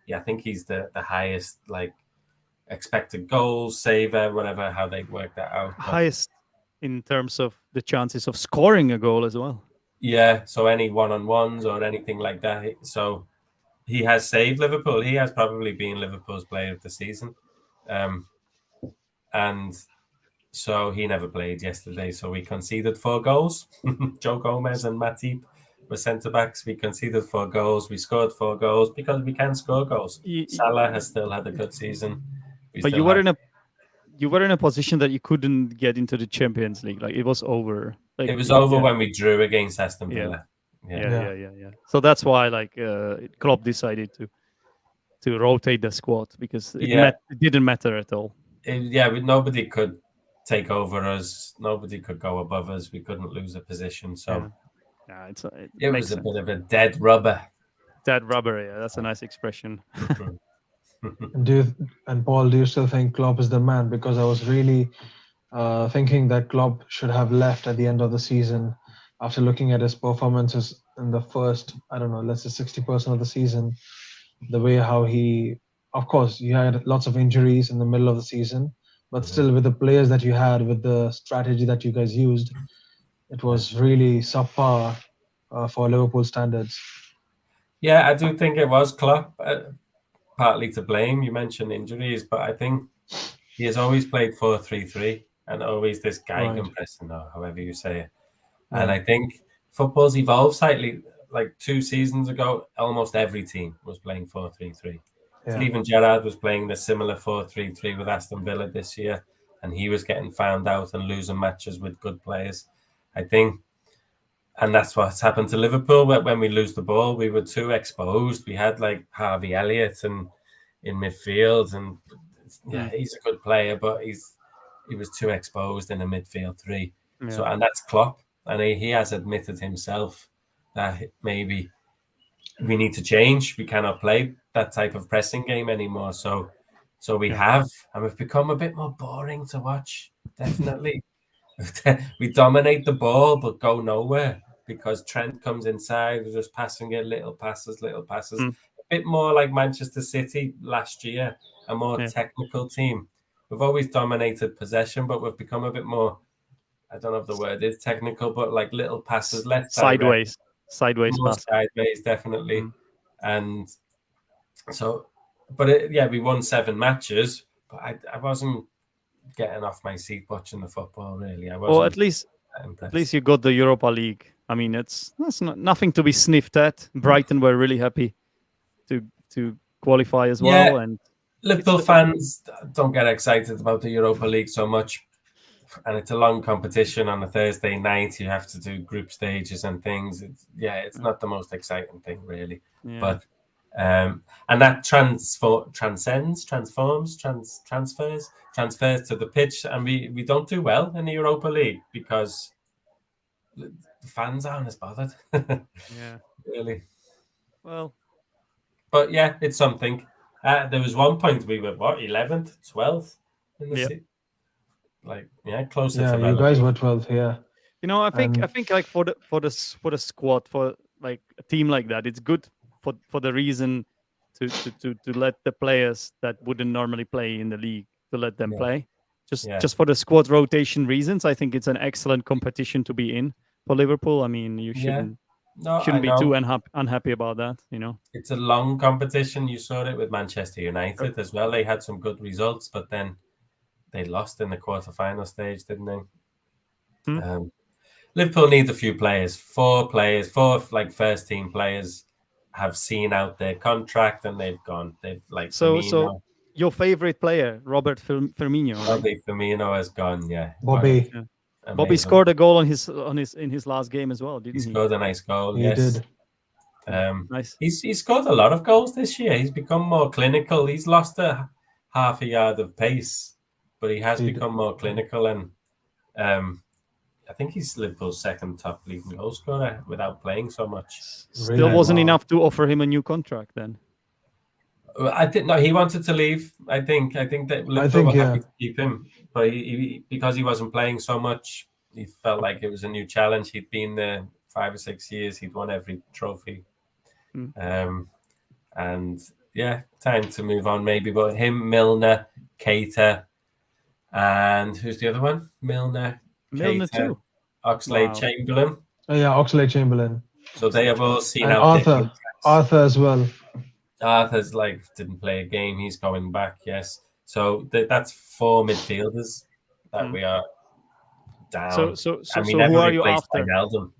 Yeah, I think he's the highest like expected goals, saver, whatever, how they work that out. But highest in terms of the chances of scoring a goal as well. Yeah, so any one-on-ones or anything like that. So he has saved Liverpool. He has probably been Liverpool's player of the season. And so he never played yesterday. So we conceded 4 goals. Joe Gomez and Matip were centre-backs. We conceded 4 goals. We scored 4 goals because we can score goals. Salah has still had a good season. But you were in a position that you couldn't get into the Champions League. Like it was over. Like, it was over when we drew against Aston Villa. Yeah. So that's why Klopp decided to rotate the squad because it didn't matter at all. Nobody could take over us. Nobody could go above us. We couldn't lose a position. So it was a bit of a dead rubber. Dead rubber, yeah. That's a nice expression. And Paul, do you still think Klopp is the man? Because I was really thinking that Klopp should have left at the end of the season after looking at his performances in the first, I don't know, let's say 60% of the season. The way how of course, you had lots of injuries in the middle of the season, but still with the players that you had, with the strategy that you guys used, it was really subpar for Liverpool standards. Yeah, I do think it was Klopp. Partly to blame. You mentioned injuries, but I think he has always played 4-3-3 and always this gegenpressing, or however you say it. Yeah. And I think football's evolved slightly. Like 2 seasons ago, almost every team was playing 4-3-3. Yeah. Steven Gerrard was playing the similar 4-3-3 with Aston Villa this year, and he was getting found out and losing matches with good players. I think, and that's what's happened to Liverpool. When we lose the ball, we were too exposed. We had like Harvey Elliott in midfield, and he's a good player, but he was too exposed in a midfield 3. Yeah. So, and that's Klopp, and he has admitted himself that maybe we need to change. We cannot play that type of pressing game anymore. So we have, and we've become a bit more boring to watch. Definitely, we dominate the ball but go nowhere. Because Trent comes inside, we're just passing it, little passes. A bit more like Manchester City last year, a more technical team. We've always dominated possession, but we've become a bit more, I don't know if the word is technical, but like little passes, left sideways pass. Sideways, definitely. And so, but we won 7 matches, but I wasn't getting off my seat watching the football, really. I wasn't. Well, at least you got the Europa League I mean, that's nothing to be sniffed at. Brighton were really happy to qualify as well, and Liverpool fans don't get excited about the Europa League so much, and it's a long competition on a Thursday night. You have to do group stages and things. It's not the most exciting thing, really. Yeah. But and that transfers to the pitch, and we don't do well in the Europa League because the fans aren't as bothered. Yeah. Really. Well, but yeah, it's something. There was one point we were 11th, 12th in the city. Closer to you guys were 12th, yeah. I think like for the squad, for like a team like that, it's good for the reason to let the players that wouldn't normally play in the league to let them play. Just for the squad rotation reasons, I think it's an excellent competition to be in for Liverpool. I mean, you shouldn't be too unhappy about that. It's a long competition. You saw it with Manchester United as well. They had some good results, but then they lost in the quarterfinal stage, didn't they? Liverpool needs a few players. Four like first team players have seen out their contract and they've gone. They've like so your favorite player, Robert Firmino. Right? Firmino has gone. Yeah, Bobby. Wow. Bobby scored a goal in his last game as well, didn't he? He scored a nice goal. He did. Nice. He's scored a lot of goals this year. He's become more clinical. He's lost a half a yard of pace, but he has become more clinical, and I think he's Liverpool's second top leading goal scorer without playing so much. Still wasn't enough to offer him a new contract then. I didn't know he wanted to leave. I think that Liverpool were happy to keep him, but he because he wasn't playing so much, he felt like it was a new challenge. He'd been there 5 or 6 years. He'd won every trophy, and yeah, time to move on maybe. But him, Milner, Keita, and who's the other one? Milner too. Oxlade-Chamberlain. Oh yeah, Oxlade-Chamberlain. So they have all seen and out Arthur as well. Arthur's didn't play a game. He's going back. Yes. So that's 4 midfielders that we are down. So who are you after? Wijnaldum.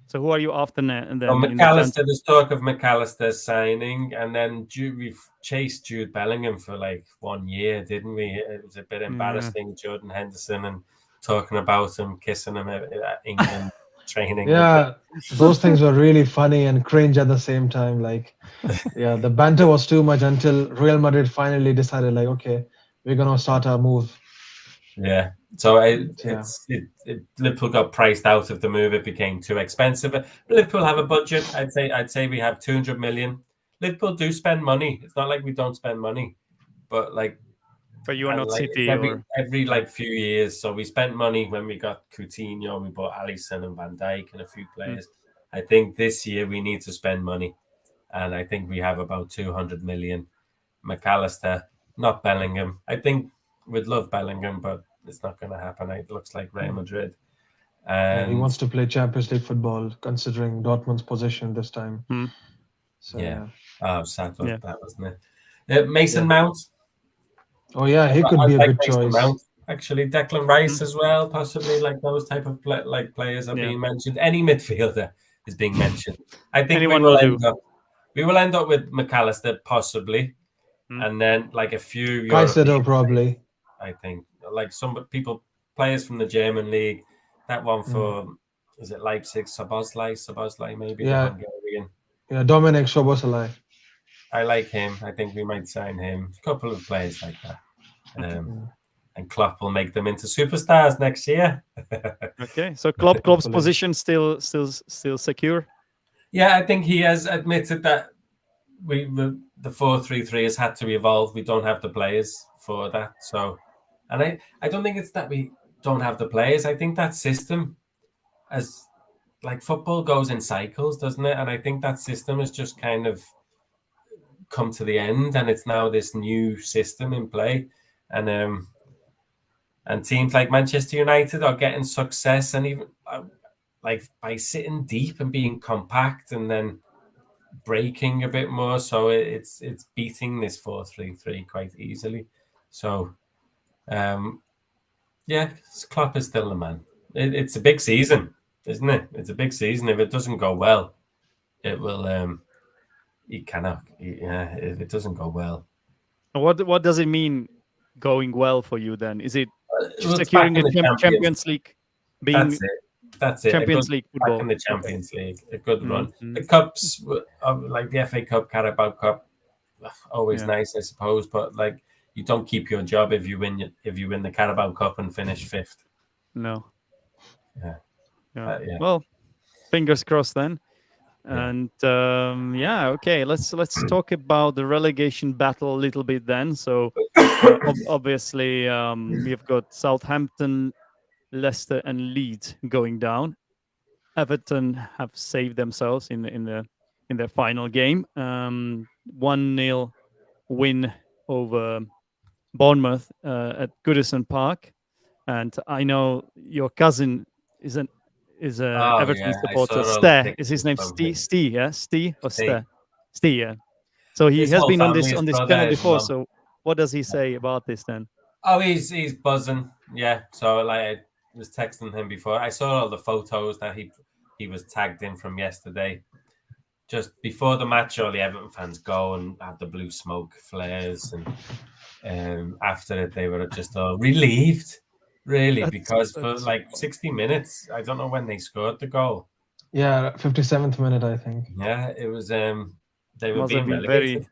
So who are you after now? And then McAllister. There's talk of McAllister signing, and then we've chased Jude Bellingham for 1 year, didn't we? It was a bit embarrassing, Jordan Henderson, and talking about him, kissing him at England training. Yeah, those things were really funny and cringe at the same time. The banter was too much until Real Madrid finally decided, okay, we're gonna start our move. Yeah. So Liverpool got priced out of the move. It became too expensive. But Liverpool have a budget. I'd say we have 200 million. Liverpool do spend money. It's not like we don't spend money, but you are not City every few years. So we spent money when we got Coutinho. We bought Alisson and Van Dijk and a few players. I think this year we need to spend money, and I think we have about 200 million. McAllister, not Bellingham. I think we'd love Bellingham, but it's not going to happen. It looks like Real Madrid. And he wants to play Champions League football, considering Dortmund's position this time. So, sad that, wasn't it? Mason Mount. Oh yeah, he could be a good choice. Mount. Actually, Declan Rice as well, possibly. Those type of players are being mentioned. Any midfielder is being mentioned. I think we will end up with McAllister possibly, and then a few. Caicedo probably. I think some players from the German league. That one for is it Leipzig? Szoboszlai maybe. Yeah, the Hungarian. Yeah, Dominic Szoboszlai. I like him. I think we might sign him. A couple of players like that. And Klopp will make them into superstars next year. Okay, so Klopp's position still secure. Yeah, I think he has admitted that the 4-3-3 has had to evolve. We don't have the players for that. So, and I don't think it's that we don't have the players. I think that system, as football goes in cycles, doesn't it? And I think that system has just kind of come to the end, and it's now this new system in play. And teams like Manchester United are getting success, and even by sitting deep and being compact, and then breaking a bit more. So it's beating this 4-3-3 quite easily. So, Klopp is still the man. It's a big season. isn't it? It's a big season. If it doesn't go well, it will. You cannot. Yeah, if it doesn't go well, What does it mean going well for you then? Is it well, it's back securing in the the Champions. Champions League, That's being it. That's it. Champions League Back in football? the Okay. Champions League, a good run. Mm-hmm. The cups, like the FA Cup, Carabao Cup, always Yeah. nice, I suppose. But like, you don't keep your job if you win the Carabao Cup and finish 5th. No. Yeah. Yeah. Yeah. Well, fingers crossed then. Yeah. And okay, let's talk about the relegation battle a little bit then. So obviously we've got Southampton, Leicester, and Leeds going down. Everton have saved themselves in their final game. 1-0 win over Bournemouth at Goodison Park. And I know your cousin is a Oh Everton yeah, I saw supporter. all the Ste, is his pictures name from Ste? him. Ste, yeah, Ste or Ste. Ste, yeah. So he His has whole been on family, this his brother, channel his before. mum. So what does he say about this then? Oh, he's buzzing. Yeah. So like, I was texting him before. I saw all the photos that he was tagged in from yesterday. Just before the match, all the Everton fans go and have the blue smoke flares, and after it, they were just all relieved, really, because for like 60 minutes, I don't know when they scored the goal. Yeah, 57th minute, I think. Yeah, it was. They were Must have being been relegated.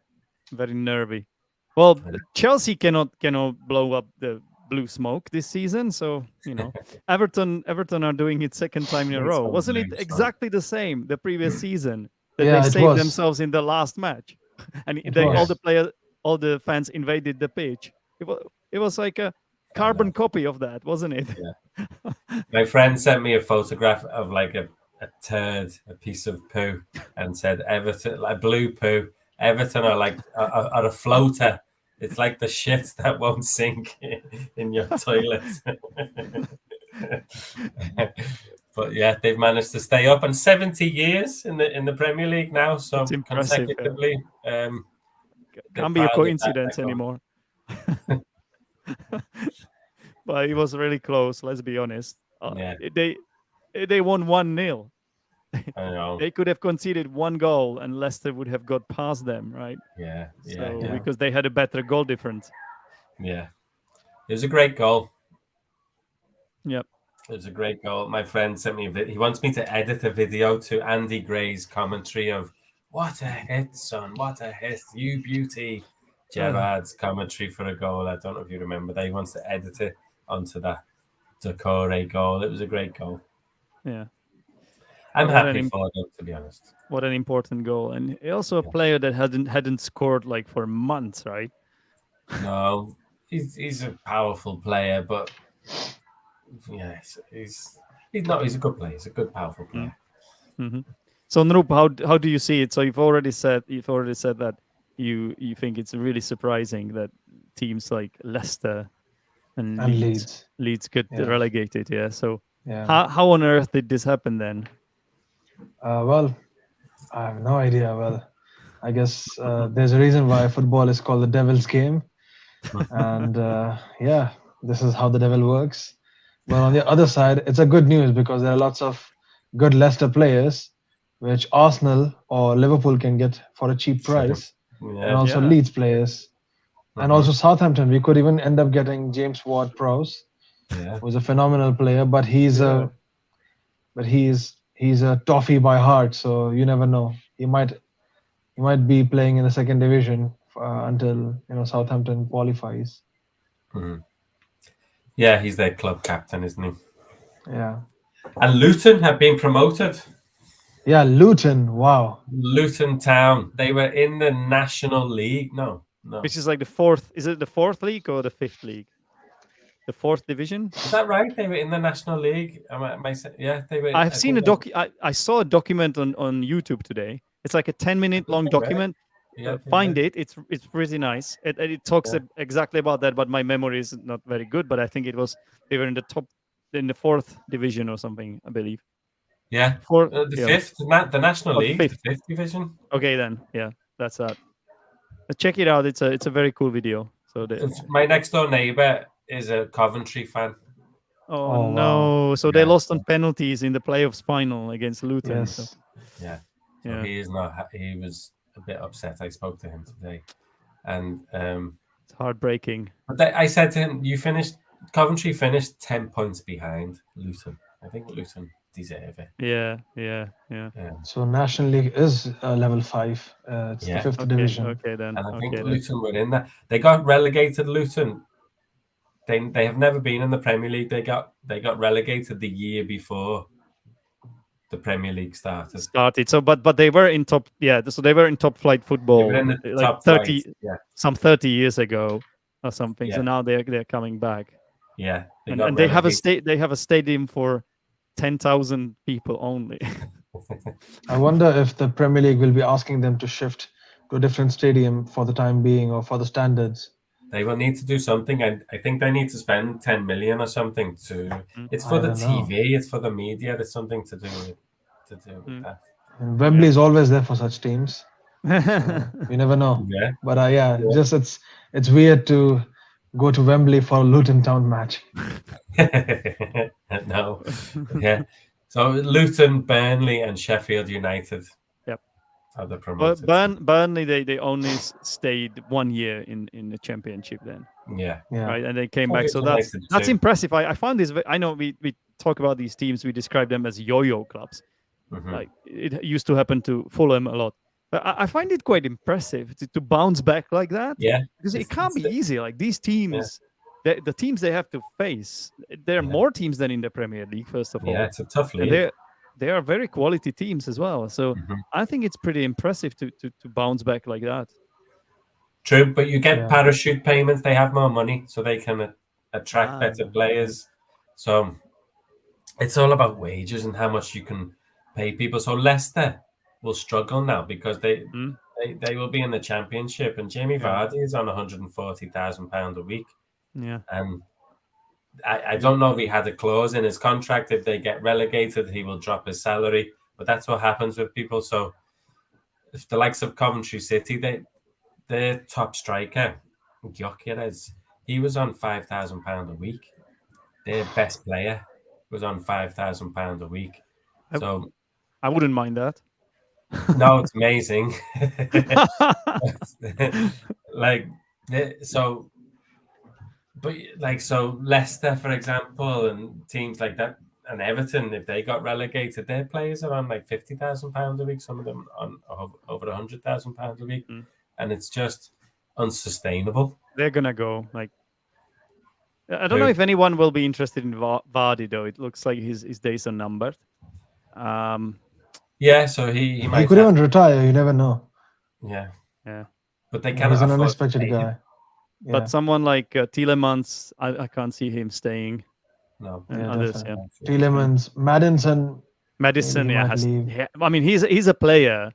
very nervy. Well, Chelsea cannot blow up the blue smoke this season, so Everton are doing it second time in a row. Wasn't it exactly the same the previous season that they saved themselves in the last match, and all the fans invaded the pitch? It was like a carbon copy of that, wasn't it? Yeah. My friend sent me a photograph of like a turd, a piece of poo, and said Everton, like blue poo. Everton are like are a floater. It's like the shit that won't sink in your toilet. But yeah, they've managed to stay up, and 70 years in the Premier League now, so consecutively. Can't be a coincidence anymore. But it was really close. Let's be honest. Yeah. They won 1-0. I know. They could have conceded one goal and Leicester would have got past them, right? Yeah. Because they had a better goal difference. Yeah. It was a great goal. Yep. It was a great goal. My friend sent me a video. He wants me to edit a video to Andy Gray's commentary of "What a hit, son! What a hit! You beauty!" Gerrard's commentary for a goal. I don't know if you remember that. He wants to edit it onto that Decore goal. It was a great goal. Yeah. I'm happy for them, to be honest. What an important goal. And also a player that hadn't scored like for months, right? No, he's a powerful player, but yeah, he's a good player. He's a good, powerful player. Mm-hmm. So Nrup, how do you see it? So you've already said that you think it's really surprising that teams like Leicester and Leeds get relegated. Yeah. So how on earth did this happen then? Well, I have no idea. Well, I guess there's a reason why football is called the devil's game. And this is how the devil works. But on the other side, it's a good news because there are lots of good Leicester players, which Arsenal or Liverpool can get for a cheap price. And also Leeds players. And also Southampton. We could even end up getting James Ward-Prowse, who's a phenomenal player, but he's a toffee by heart, so you never know. He might be playing in the second division until Southampton qualifies. Mm-hmm. Yeah, he's their club captain, isn't he? Yeah. And Luton have been promoted. Yeah, Luton. Wow. Luton Town. They were in the National League. No. Which is like the fourth. Is it the fourth league or the fifth league? The fourth division. Is that right? They were in the National League. They were. I've seen I saw a document on YouTube today. It's like a 10-minute long document. Yeah, find it. It's pretty nice. It talks exactly about that, but my memory is not very good. But I think they were in the fourth division or something, I believe. Yeah, fifth, the National League, the fifth division. Okay, then that's that. Check it out. It's a very cool video. So my next door neighbor is a Coventry fan. Oh Oh, wow. no! So they Yeah. lost on penalties in the playoffs final against Luton. So, Yes. Yeah. So yeah, he is not. He was a bit upset. I spoke to him today, and it's heartbreaking. but I said to him, "You finished. Coventry finished 10 points behind Luton. I think Luton deserve it." Yeah. So National League is level 5. It's the Yeah. fifth Okay. division. Okay then. And I think Okay then. Luton were in there. They got relegated. Luton. They have never been in the Premier League. They got relegated the year before the Premier League started. So but they were in top, so they were in top flight They football were in the like top flight. 30 years ago or something. So Yeah. now they're coming back. Yeah. They And, got and they have a relegated. they have a stadium for 10,000 people only. I wonder if the Premier League will be asking them to shift to a different stadium for the time being or for the standards. They will need to do something. I think they need to spend 10 million or something to. It's for I the don't know. TV. It's for the media. There's something to do with that. And Wembley is always there for such teams. So you never know. Yeah. But just it's weird to go to Wembley for a Luton Town match. No. Yeah. So Luton, Burnley, and Sheffield United. Yep. Are the But promoted. Burnley, they only stayed 1 year in the championship then, Yeah. Yeah. right? And they came back. So Sheffield that's United too. impressive. I found this. I know we talk about these teams. We describe them as yo-yo clubs. Mhm. Like it used to happen to Fulham a lot. But I find it quite impressive to bounce back like that. Yeah. Because it It's- can't be easy. Like these teams, the teams they have to face, there are Yeah. more teams than in the Premier League. First of all, Yeah, it's a tough and league. they are very quality teams as well. So Mhm. I think it's pretty impressive to bounce back like that. True, but you get Yeah. parachute payments. They have more money, so they can attract Ah, better players. So it's all about wages and how much you can pay people. So Leicester will struggle now because they will be in the Championship, and Jamie Yeah. Vardy is on £140,000 a week. Yeah. And I don't know if he had a clause in his contract. If they get relegated, he will drop his salary. But that's what happens with people. So if the likes of Coventry City, their top striker, Gyökeres, he was on £5,000 a week. Their best player was on £5,000 a week. So I wouldn't mind that. no, it's amazing. So Leicester, for example, and teams like that, and Everton, if they got relegated, their players are on like £50,000 a week. Some of them on over £100,000 a week, and it's just unsustainable. They're gonna go. Like, I don't know if anyone will be interested in Vardy though. It looks like his days are numbered. Yeah, so he might could even retire. You never know. Yeah. Yeah. But they Yeah, cannot he's an afford unexpected to pay him. guy. Yeah. But someone like Tielemans, I can't see him staying. No. And Yeah, others, definitely. Tielemans, Maddison. Madison, Maybe he might leave. I mean, he's a player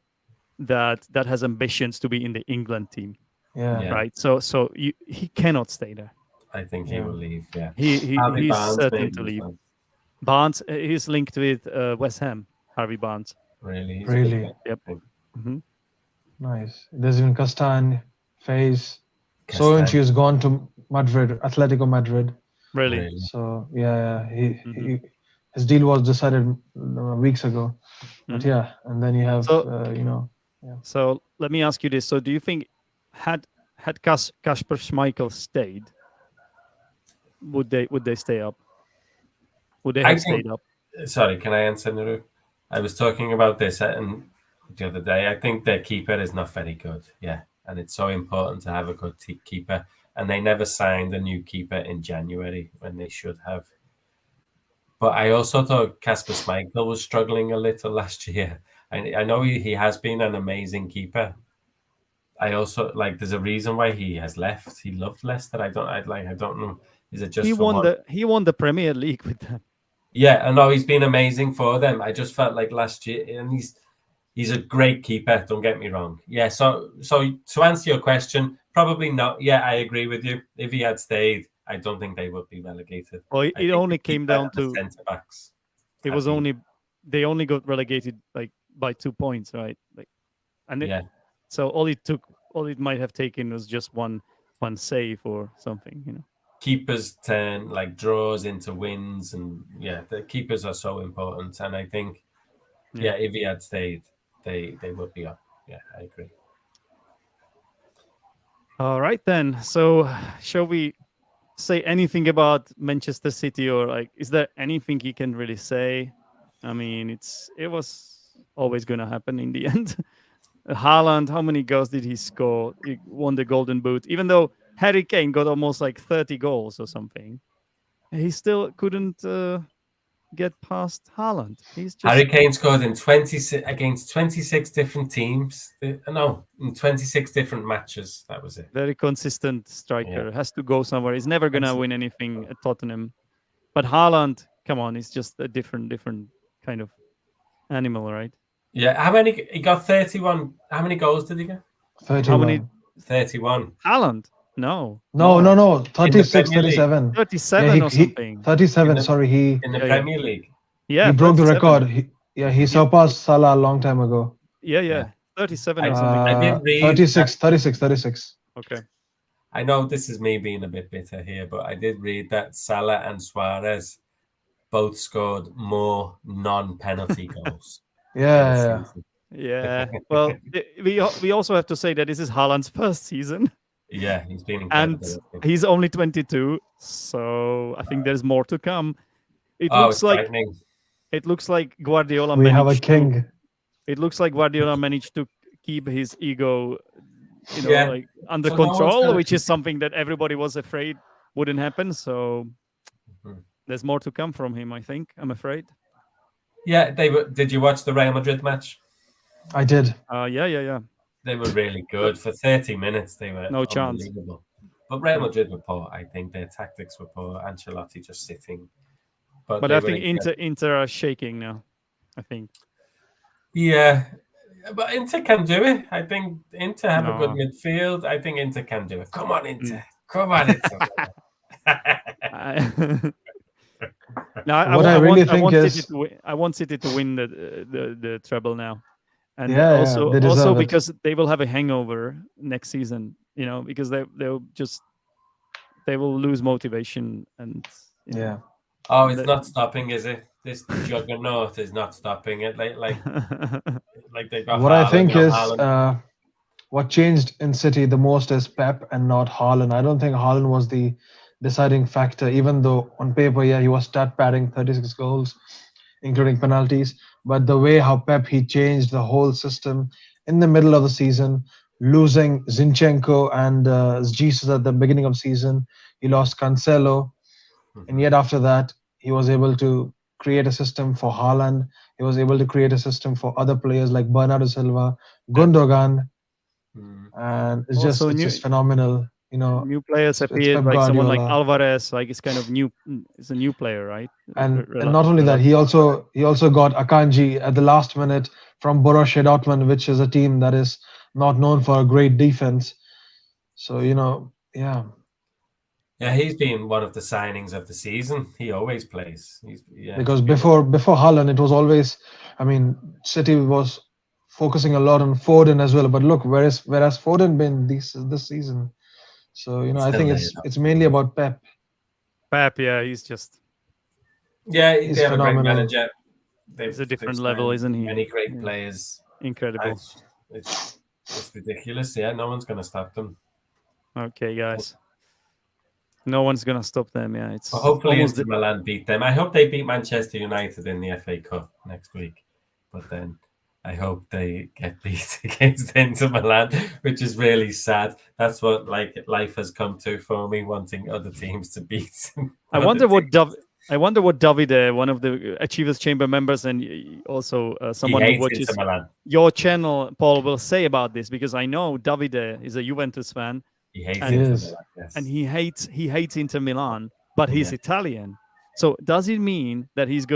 that has ambitions to be in the England team, Yeah. right? So he cannot stay there. I think he will leave. Yeah. He's Barnes certain maybe to as leave. well. Barnes, he's linked with West Ham. Harvey Barnes. Really? He's Really? good. Yep. Nice. There's even Castan, Faze. Soyuncu has gone to Madrid, Atletico Madrid. Really? So his deal was decided weeks ago. But yeah, and then you have So let me ask you this: so do you think had Kasper Schmeichel stayed, would they stay up? Would they have stayed up? Sorry, can I answer, Naru? I was talking about this the other day. I think their keeper is not very good. Yeah, and it's so important to have a good keeper. And they never signed a new keeper in January when they should have. But I also thought Kasper Schmeichel was struggling a little last year. I know he has been an amazing keeper. I also there's a reason why he has left. He loved Leicester. I don't know. Is it just he won the Premier League with them? Yeah, I know he's been amazing for them. I just felt like last year, and he's a great keeper. Don't get me wrong. Yeah. So to answer your question, probably not. Yeah, I agree with you. If he had stayed, I don't think they would be relegated. Well, it only came down to centre backs. It was they only got relegated by 2 points, right? So all it might have taken was just one save or something, keepers turn like draws into wins, and the keepers are so important. And I think, if he had stayed, they would be up. Yeah, I agree. All right then. So, shall we say anything about Manchester City, or like, is there anything you can really say? I mean, it was always going to happen in the end. Haaland, how many goals did he score? He won the Golden Boot, even though Harry Kane got almost like 30 goals or something. He still couldn't get past Haaland. He's just Harry Kane scored in 26 against 26 different teams. No, in 26 different matches. That was it. Very consistent striker. Has to go somewhere. He's never gonna win anything at Tottenham. But Haaland, come on, he's just a different kind of animal, right? Yeah. How many? He got 31. How many goals did he get? 31. How many? 31. Haaland? No. 36, 37. 37 or something. 37. Sorry, he in the Premier League. Yeah, he broke the 37. record. He surpassed Salah a long time ago. Yeah. 37 or something. I did read 36. Okay. I know this is me being a bit bitter here, but I did read that Salah and Suarez both scored more non-penalty goals. Yeah. Well, we also have to say that this is Haaland's first season. Yeah, he's been incredible. And he's only 22, so I think there's more to come. It looks like Guardiola We have a managed king. It looks like Guardiola managed to keep his ego, like under So no one's control, gonna- which is something that everybody was afraid wouldn't happen. So there's more to come from him, I think. I'm afraid. Yeah, did you watch the Real Madrid match? I did. Yeah. They were really good. For 30 minutes, they were No chance. unbelievable. But Real Madrid were poor, I think. Their tactics were poor. Ancelotti just sitting. But I think Inter are shaking now, I think. Yeah, but Inter can do it. I think Inter have a good midfield. I think Inter can do it. Come on, Inter. Come on, Inter. I want City to win the treble now, and they also deserve it. because they will have a hangover next season. Because they will lose motivation and Oh, it's not stopping, is it? This juggernaut is not stopping it. Like they got. What I think is Haaland. what changed in City the most is Pep and not Haaland. I don't think Haaland was the deciding factor, even though on paper, he was stat padding 36 goals, including penalties. But the way how Pep he changed the whole system in the middle of the season, losing Zinchenko and Jesus at the beginning of the season, he lost Cancelo, and yet after that he was able to create a system for Haaland. He was able to create a system for other players like Bernardo Silva, Gundogan, and it's just phenomenal. New players appeared, like someone like Alvarez, like it's kind of new. It's a new player, right? And not only that, he also got Akanji at the last minute from Borussia Dortmund, which is a team that is not known for a great defense. So Yeah, he's been one of the signings of the season. He always plays. Because before Haaland, it was always, City was focusing a lot on Foden as well. But look, whereas Foden been this season? So I think it's mainly about Pep. Pep, he's just. Yeah, he's they have phenomenal. a great manager. It's a different level, isn't he? Many great players. Incredible. It's ridiculous. Yeah, no one's going to stop them. Okay, guys. No one's going to stop them. Yeah, it's. Well, hopefully, Inter Milan beat them. I hope they beat Manchester United in the FA Cup next week. But then I hope they get beat against Inter Milan, which is really sad. That's what life has come to for me, wanting other teams to beat. I wonder what Davide, one of the Achievers Chamber members, and also someone who watches your channel, Paul, will say about this, because I know Davide is a Juventus fan. He hates Inter Milan, yes. And he hates Inter Milan, but he's Italian. So does it mean that he's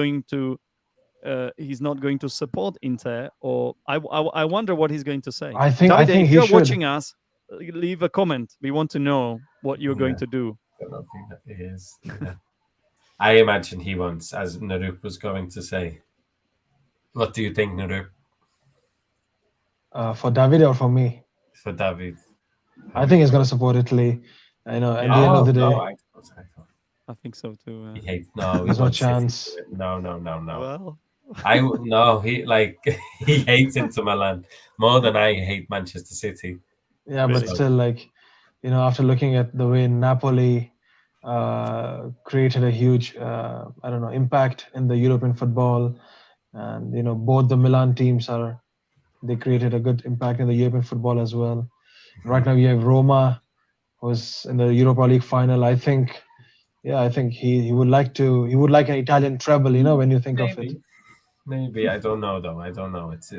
not going to support Inter, or I wonder what he's going to say. I think if he you're should. watching us, leave a comment. We want to know what you're going to do. I don't think that he is. Yeah. I imagine he wants, as Narup was going to say. What do you think, Narup? For David or for me? For David. I think he's going to support Italy. At the end of the day. What's I thought? I think so too. He hates. No, he There's no wants City to chance. win. No, no, no, no. Well, No. He like he hates Inter Milan more than I hate Manchester City. Yeah, but really. So, still, like, after looking at the way Napoli created a huge, I don't know, impact in the European football, and both the Milan teams they created a good impact in the European football as well. Right now, we have Roma, who's in the Europa League final. I think, yeah, I think he would like an Italian treble. When you think of it. maybe I don't know though. I don't know. It's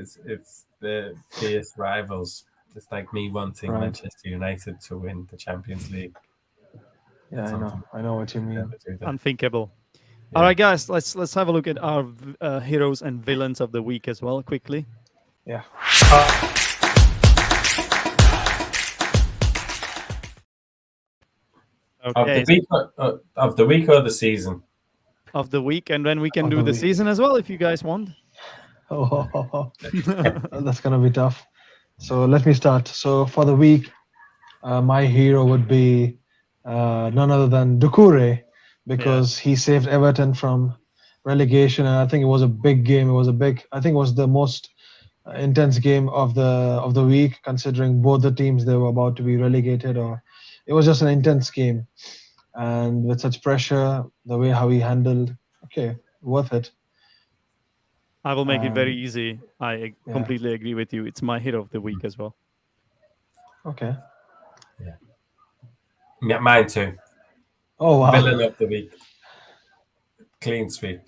the fierce rivals. It's like me wanting Right. Manchester United to win the Champions League. Yeah, That's I know. something I know what you I mean. never do that. Unthinkable. Yeah. All right, guys, let's have a look at our heroes and villains of the week as well, quickly. Yeah. Okay, Of the week or the season? of the week, and then we can Of do the the week. season as well if you guys want. Oh, that's gonna be tough. So let me start. So for the week, my hero would be none other than Doucouré, because he saved Everton from relegation, and I think it was a big game. It was a big. I think it was the most intense game of the week, considering both the teams they were about to be relegated, or it was just an intense game, and with such pressure, the way how he handled, okay, worth it. I will make it very Um, easy. I yeah. completely agree with you. It's my hero of the week as well. Okay. Yeah, mine too. Oh wow. Villain of the week. Clean sweep.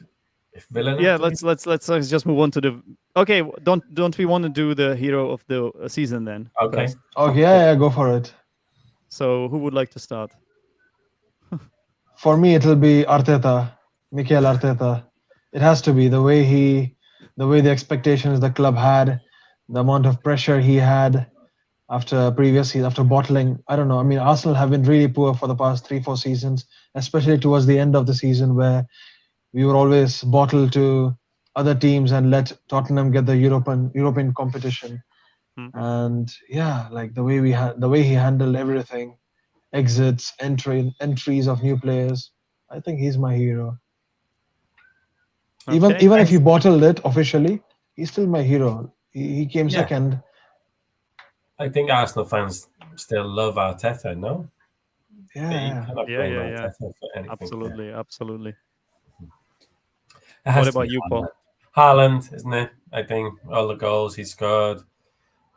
Villain Yeah, of the week? let's just move on to the. Okay, don't we want to do the hero of the season then? Okay. First? Okay, yeah, go for it. So who would like to start? For me, it'll be Arteta, Mikel Arteta. It has to be the way the expectations the club had, the amount of pressure he had after bottling. I don't know. I mean, Arsenal have been really poor for the past 3-4 seasons, especially towards the end of the season, where we were always bottled to other teams and let Tottenham get the European competition. Mhm. And yeah, like the way he handled everything, exits, entries of new players. I think he's my hero. Even Okay. even if Thanks. he bottled it officially, he's still my hero. He came Yeah. second. I think Arsenal fans still love Arteta, no? You Yeah. cannot Yeah, blame yeah, yeah. Arteta for anything. Absolutely, absolutely. It has What to be about you, Paul? Haaland, isn't it? I think all the goals he scored.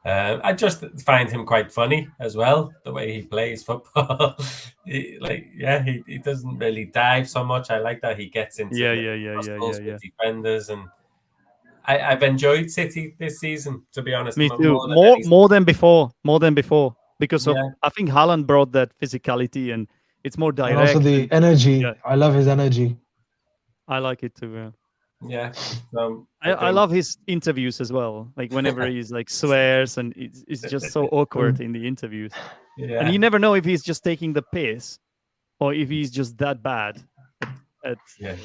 I just find him quite funny as well, the way he plays football. He doesn't really dive so much. I like that he gets into Yeah, little yeah, yeah, yeah, tussles yeah, yeah. with defenders, and I've enjoyed City this season, to be honest. Me too. More than any. More than before, because of Yeah, I think Haaland brought that physicality and it's more And also direct. the And energy. yeah, I love his energy. I like it too. Yeah. yeah. So I think love his interviews as well. Like whenever he's like swears and it's just so awkward in the interviews. And yeah, you never know if he's just taking the piss or if he's just that bad at Yeah.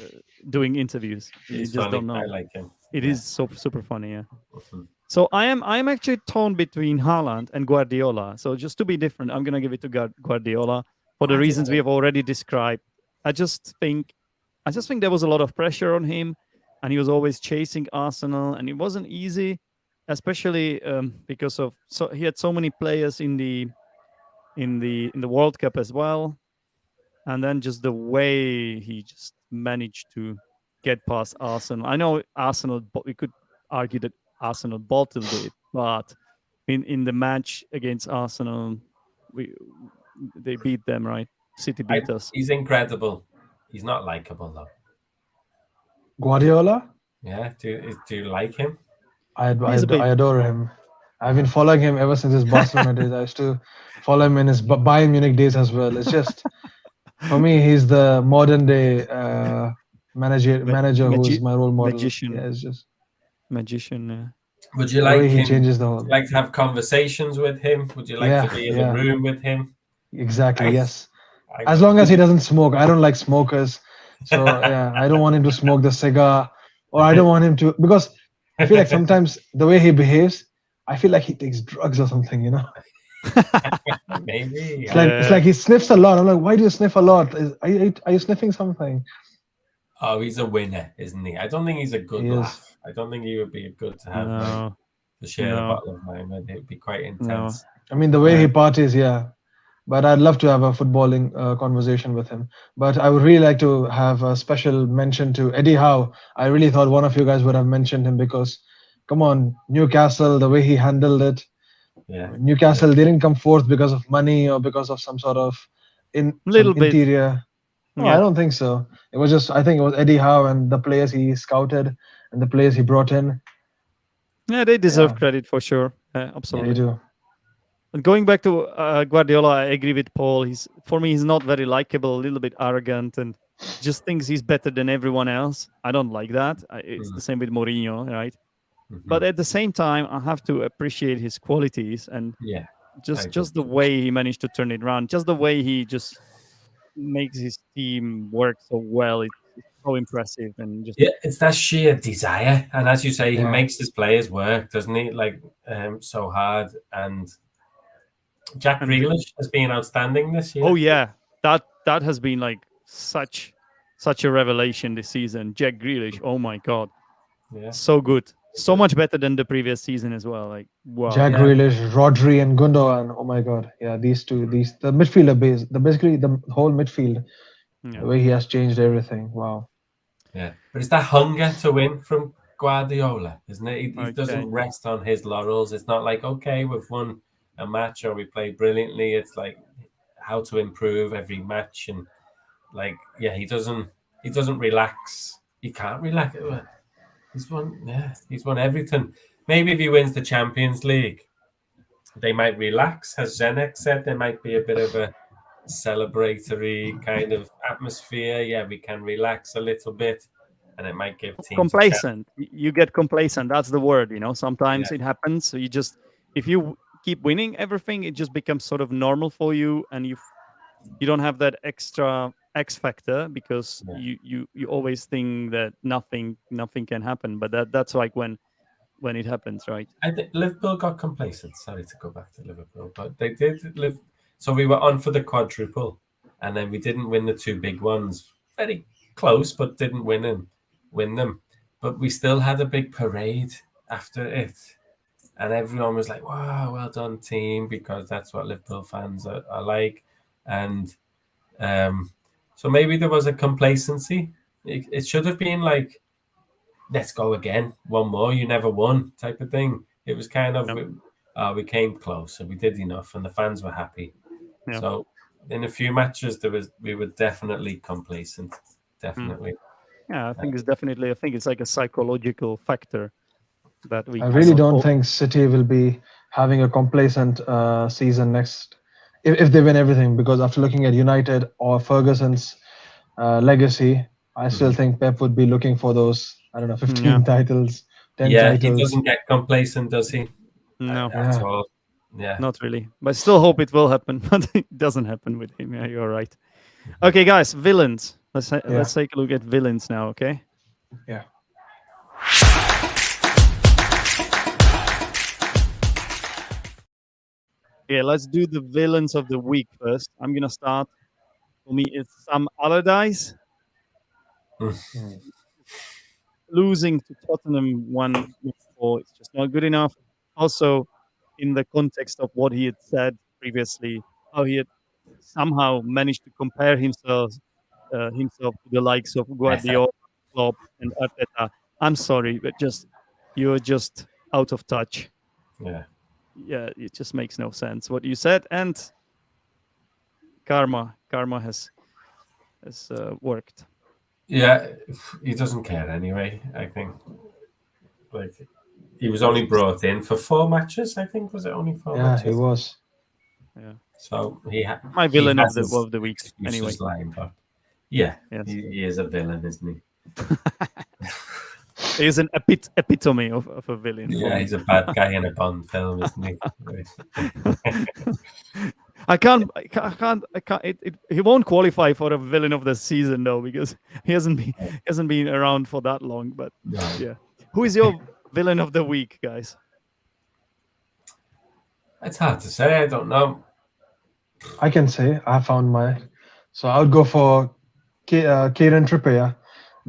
doing interviews. You he's just funny. don't know. I like him. It Yeah. is so super funny, yeah. Mhm. So I'm actually torn between Haaland and Guardiola. So just to be different, I'm gonna give it to Guardiola for the reasons we have already described. I just think there was a lot of pressure on him, and he was always chasing Arsenal, and it wasn't easy, especially because of he had so many players in the World Cup as well, and then just the way he just managed to get past Arsenal. I know Arsenal, but we could argue that Arsenal bottled it, but in the match against Arsenal, they beat them, right? City beat us. He's incredible. He's not likable though. Guardiola, Yeah. Do you like him? He's a bit. I adore him. I've been following him ever since his Barcelona days. I used to follow him in his Bayern Munich days as well. It's just, for me, he's the modern day manager who's my role model. Magician. Yeah, it's just Magician. Would you the like way he him? changes the Would whole. you like to have conversations with him? Would you like Yeah, to be in yeah. the room with him? Exactly. I- Yes. I As would. long as he doesn't smoke. I don't like smokers. So yeah, I don't want him to smoke the cigar, or I don't want him to, because I feel like sometimes the way he behaves, I feel like he takes drugs or something. Maybe. It's like he sniffs a lot. I'm like, why do you sniff a lot? Are you sniffing something? Oh, he's a winner, isn't he? I don't think he's a good He is. laugh. I don't think he would be good to have No, to share a no, bottle of wine with. It'd be quite no. intense. I mean, the way he parties, yeah. But I'd love to have a footballing conversation with him. But I would really like to have a special mention to Eddie Howe. I really thought one of you guys would have mentioned him because, come on, Newcastle, the way he handled it. Yeah. Newcastle didn't come fourth because of money or because of some sort of some Little bit. interior. No, I Yeah. don't think so. It was just, I think it was Eddie Howe and the players he scouted and the players he brought in. Yeah, they deserve Yeah. credit for sure. They Absolutely. do. And going back to Guardiola, I agree with Paul. For me, he's not very likable, a little bit arrogant, and just thinks he's better than everyone else. I don't like that. It's the same with Mourinho, right? But at the same time, I have to appreciate his qualities and Yeah. just the way he managed to turn it around, just the way he just makes his team work so well. It's so impressive and just Yeah, it's that sheer desire, and as you say, he Yeah. makes his players work, doesn't he? Like so hard. And Jack And Grealish has been outstanding this year. oh yeah, that has been like such a revelation this season. Jack Grealish, oh my god, Yeah. so good, so much better than the previous season as well. Like wow, Jack Yeah. Grealish, Rodri, and Gundogan. Oh my God! Yeah, these two, the midfielder base, basically the whole midfield, yeah. the way he has changed everything. Wow. Yeah, but it's that hunger to win from Guardiola, isn't it? He Okay. doesn't rest on his laurels. It's not like, okay, we've won a match or we played brilliantly. It's like how to improve every match, and like, yeah, he doesn't relax. He can't relax. He's won everything. Maybe if he wins the Champions League, they might relax. As Zdenek said, there might be a bit of a celebratory kind of atmosphere. Yeah, we can relax a little bit, and it might give teams Complacent. You get complacent. That's the word. Sometimes Yeah. it happens. So if you keep winning everything, it just becomes sort of normal for you, and you don't have that extra X factor because you always think that nothing can happen. But that's like when it happens, right? I think Liverpool got complacent. Sorry to go back to Liverpool, but they did live. So we were on for the quadruple, and then we didn't win the two big ones. Very close, but didn't win them. But we still had a big parade after it, and everyone was like, "Wow, well done, team!" Because that's what Liverpool fans are like. And so maybe there was a complacency. It should have been like, let's go again, one more, you never won type of thing. It was kind of, we came close and we did enough and the fans were happy. Yeah. So in a few matches we were definitely complacent, definitely. Yeah, I think it's like a psychological factor that we I really cannot don't think City will be having a complacent season next if they win everything. Because after looking at United or Ferguson's legacy, I still think Pep would be looking for those, I don't know, 15 titles, 10 Yeah, titles. he doesn't get complacent, does he? No. That's all. Yeah. Not really. But I still hope it will happen, but it doesn't happen with him. Yeah, you're right. Okay, guys, villains. Let's take a look at villains now, okay? Yeah. Yeah, let's do the villains of the week first. I'm gonna start. For me, it's Sam Allardyce. Losing to Tottenham 1-4 is just not good enough. Also, in the context of what he had said previously, how he had somehow managed to compare himself to the likes of Guardiola, Klopp, and Arteta. I'm sorry, but you're just out of touch. Yeah. Yeah, it just makes no sense what you said. And karma has worked. Yeah, he doesn't care anyway, I think. Like, he was only brought in for 4 matches, I think. Was it only 4 matches? Yeah, he was. Yeah. So my villain of the week anyway. Lined up. Yeah, yes. he is a villain, isn't he? He is an epitome of a villain. Yeah, he's a bad guy in a Bond film, isn't he? I can't. He won't qualify for a villain of the season though, because he hasn't been around for that long. But yeah, who is your villain of the week, guys? It's hard to say. I don't know. I can say I found mine. So I would go for Kieran Trippier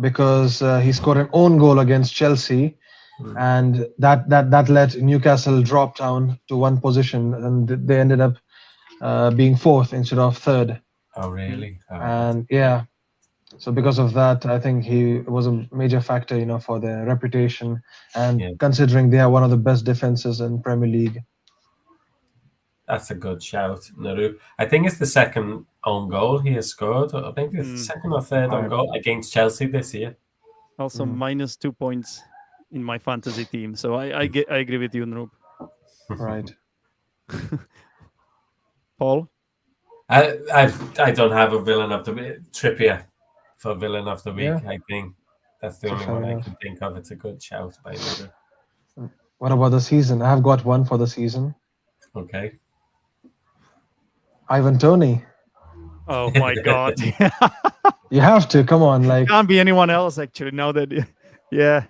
because he scored an own goal against Chelsea, Hmm. and that let Newcastle drop down to one position, and they ended up being fourth instead of third. Oh, really? Oh, And yeah, so because of that, I think he was a major factor, for their reputation, and yeah, considering they are one of the best defenses in Premier League. that's a good shout, Naru. I think it's the second own goal he has scored. I think it's the second or third own Right. goal against Chelsea this year. Also minus 2 points in my fantasy team. So I agree with you, Noop. Right. Paul? I don't have a villain of the week. Trippier for villain of the week. Yeah. I think that's the only Fair one I enough. can think of. It's a good shout by Naru. What about the season? I have got one for the season. Okay. Ivan Toney. Oh my God. You have to come on, like Can't be anyone else actually. Now that, yeah.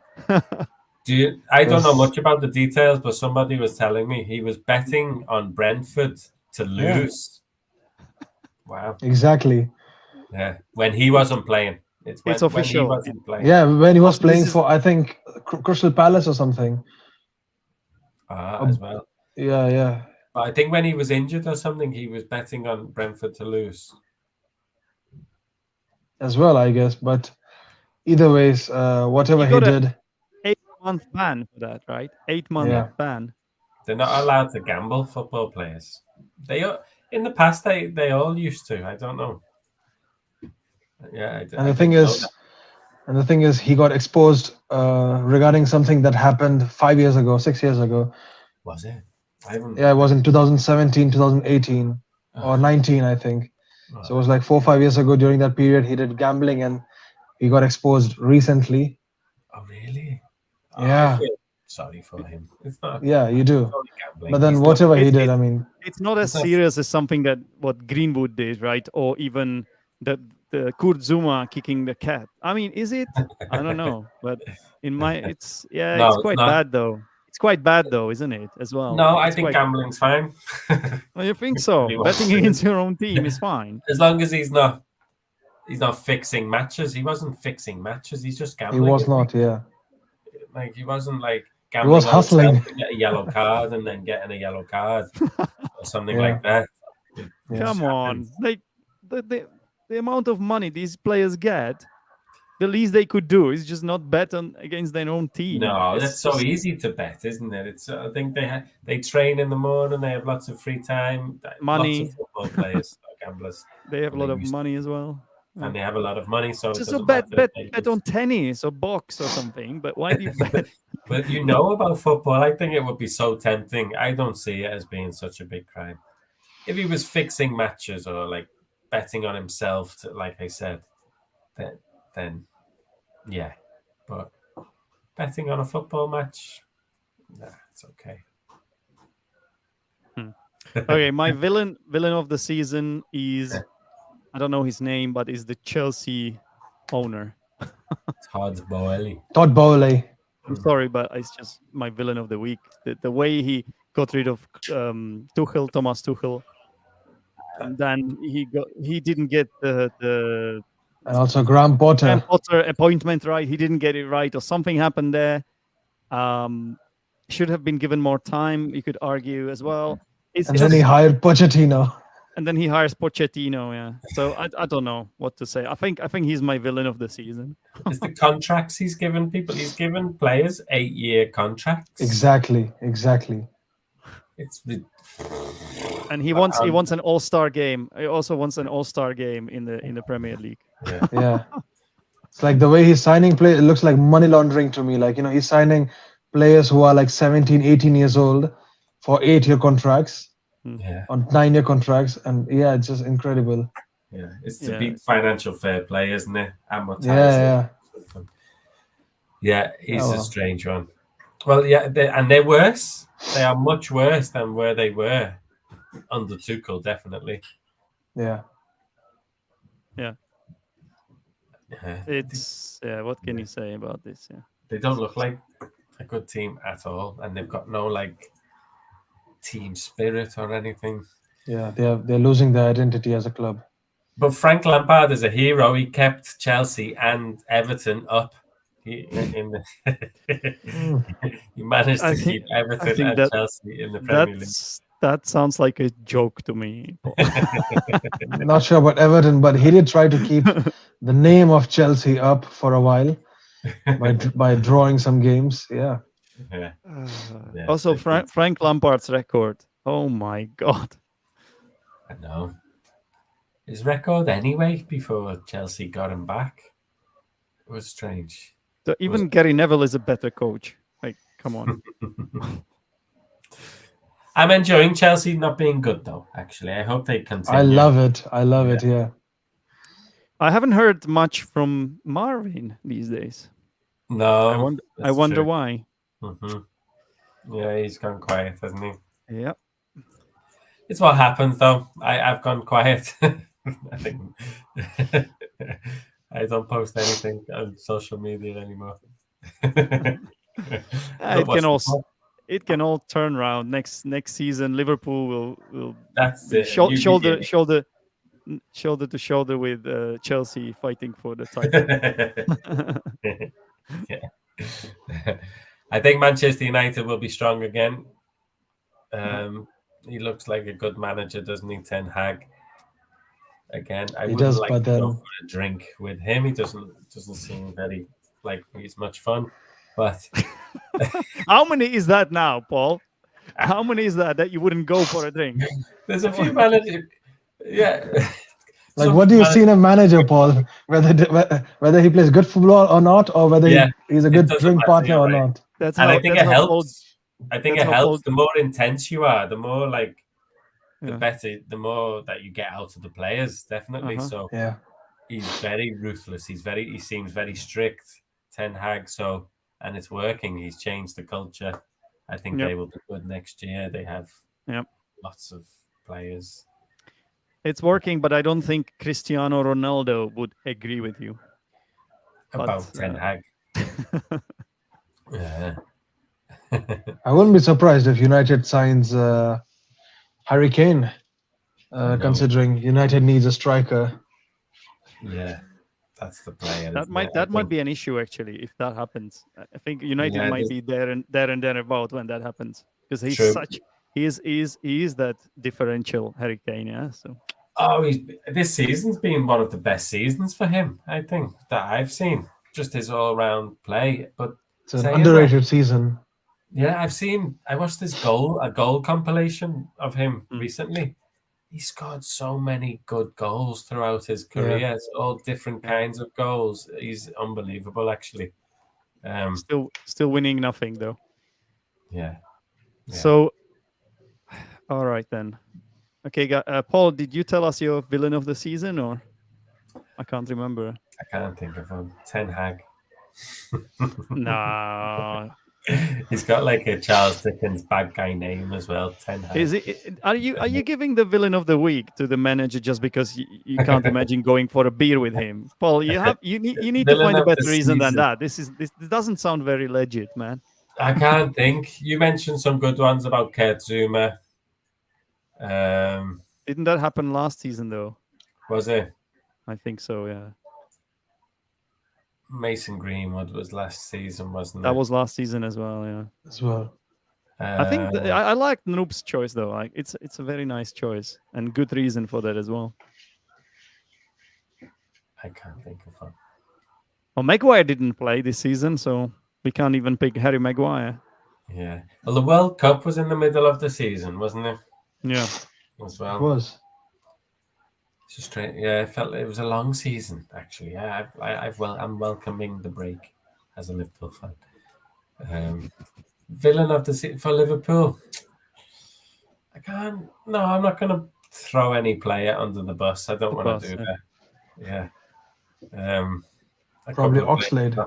I don't know Yes. much about the details, but somebody was telling me he was betting on Brentford to Yeah. lose. Wow. Exactly. Yeah. When he wasn't playing. It's It's when he official. wasn't playing. Yeah, when he was Also, this playing is- for, I think, Crystal Palace or something. As well. Yeah, yeah. But I think when he was injured or something, he was betting on Brentford to lose. As well, I guess. But either ways, whatever He he got a- did, 8-month ban for that, right? 8-month Yeah. ban. They're not allowed to gamble, football players. They are in the past. They all used to. I don't know. Yeah, and the thing is, he got exposed regarding something that happened 5 years ago, 6 years ago. was it? I haven't. Yeah, it was in 2017, 2018, or 19, I think. So it was like 4 or 5 years ago. During that period, he did gambling, and he got exposed recently. Oh, really? I Yeah, feel sorry for him. It's not. yeah, you do. It's only gambling. But then He's not- whatever he It's- did, I mean, It's not as It's not- serious as something that what Greenwood did, right? Or even the Kurt Zuma kicking the cat. I mean, is it? I don't know. But it's No, it's it's quite not. bad though. It's quite bad though, isn't it? As well. No, I It's think quite- gambling's fine. Oh, you think so? He wants Betting to. against your own team is fine. As long as he's not fixing matches. He wasn't fixing matches. He's just he gambling. was not. Yeah, Like he wasn't like he gambling was on himself hustling. to get a yellow card and then getting a yellow card or something Yeah. like that. It Yeah. just Come on. happens. Like the amount of money these players get, the least they could do is just not bet on against their own team. No, It's that's so just- easy to bet, isn't it? It's I think they train in the morning. They have lots of free time. Money. Lots of football players are gamblers, They have a lot of Used- money as well. and they have a lot of money. So it Just doesn't a bet matter if they bet lose. on tennis or box or something. But why do you bet? But you know about football. I think it would be so tempting. I don't see it as being such a big crime. If he was fixing matches or like betting on himself, like I said, then yeah. But betting on a football match, nah, it's okay. Okay, my villain of the season is, I don't know his name, but is the Chelsea owner. Todd Boehly. Todd Bowley. I'm sorry, but it's just my villain of the week. The way he got rid of Thomas Tuchel, and then he didn't get the And also Graham Potter. Graham Potter appointment right. He didn't get it right, or something happened there. Should have been given more time. You could argue as well. And then he hired Pochettino. And then he hires Pochettino. Yeah. So I don't know what to say. I think he's my villain of the season. It's the contracts he's given people. He's given players 8-year contracts. Exactly. It's And he wants an all-star game. He also wants an all-star game in the Premier League. yeah. Yeah. It's like the way he's signing players, it looks like money laundering to me. Like, he's signing players who are like 17, 18 years old for 8-year contracts, Yeah. on 9-year contracts. And yeah, it's just incredible. Yeah, it's to Yeah. beat financial fair play, isn't it? Amortizing. Yeah. Yeah, he's Oh, a well. strange one. Well, yeah, they're worse. They are much worse than where they were under Tuchel, definitely. Yeah. Yeah. It's what can you say about this? Yeah. They don't look like a good team at all, and they've got no like team spirit or anything. Yeah, they're losing their identity as a club. But Frank Lampard is a hero. He kept Chelsea and Everton up. He managed I to think keep I Everton think and that Chelsea in the Premier League. that sounds like a joke to me, Paul. Not sure about Everton, but he did try to keep the name of Chelsea up for a while by drawing some games. Yeah. Yeah. Yeah, Also, they did. Frank Lampard's record. Oh my God. I know. His record anyway before Chelsea got him back. It was strange. So even Gary Neville is a better coach. Like, come on. I'm enjoying Chelsea not being good though, actually. I hope they continue. I love it. I love Yeah. it. Yeah. I haven't heard much from Marvin these days. No. I wonder why. Yeah, he's gone quiet, hasn't he? Yeah. It's what happens though. I've gone quiet. I think I don't post anything on social media anymore. It can all turn around next season. Liverpool will That's be it. shoulder to shoulder with Chelsea fighting for the title. Yeah. I think Manchester United will be strong again. He looks like a good manager, doesn't he? Ten Hag. Again, I He wouldn't does, like but to go then for a drink with him. He doesn't seem very like he's much fun. But How many is that now, Paul? How many is that you wouldn't go for a drink? there's a few managers. Yeah. like, what do you see in a manager, Paul? Whether he plays good football or not, or whether he's a good doesn't drink matter, partner you're or right. not. That's And how I think that's it how Paul- helps. I think that's it how helps. Paul- The more intense you are, the more like the Yeah. better, the more that you get out of the players. Definitely. So Yeah. he's very ruthless. He seems very strict. Ten Hag. So and it's working. He's changed the culture. I think Yep. they will be good next year. They have Yep. lots of players. It's working, but I don't think Cristiano Ronaldo would agree with you. About Ten Hag. Yeah. I wouldn't be surprised if United signs Harry Kane, considering United needs a striker. Yeah, that's the player. That might be an issue actually if that happens. I think United might be there and thereabout when that happens because he's he is that differential Harry Kane. Yeah, so. This season's been one of the best seasons for him, I think, that I've seen. Just his all-round play. But it's an underrated that, season. Yeah, I watched a goal compilation of him recently. He scored so many good goals throughout his career. Yeah. It's all different kinds of goals. He's unbelievable, actually. Still winning nothing though. Yeah. So, all right then. Okay, Paul, did you tell us your villain of the season, or I can't remember? I can't think of him. Ten Hag. No. He's got like a Charles Dickens bad guy name as well. Ten Hag. Is it? Are you giving the villain of the week to the manager just because you can't imagine going for a beer with him, Paul? You need to find a better reason than that. This doesn't sound very legit, man. I can't think. You mentioned some good ones about Kurt Zuma. Didn't that happen last season though? Was it? I think so, yeah. Mason Greenwood was last season, wasn't it? That was last season as well, yeah. As well. I think I like Noob's choice though. Like it's a very nice choice and good reason for that as well. I can't think of one. Well, Maguire didn't play this season, so we can't even pick Harry Maguire. Yeah. Well, the World Cup was in the middle of the season, wasn't it? Yeah. As well. It was. It's just strange. Yeah, I felt it was a long season actually. Yeah, I'm welcoming the break as a Liverpool fan. Villain of the season for Liverpool. I can't. No, I'm not going to throw any player under the bus. I don't want to do that. Yeah. Probably Oxlade.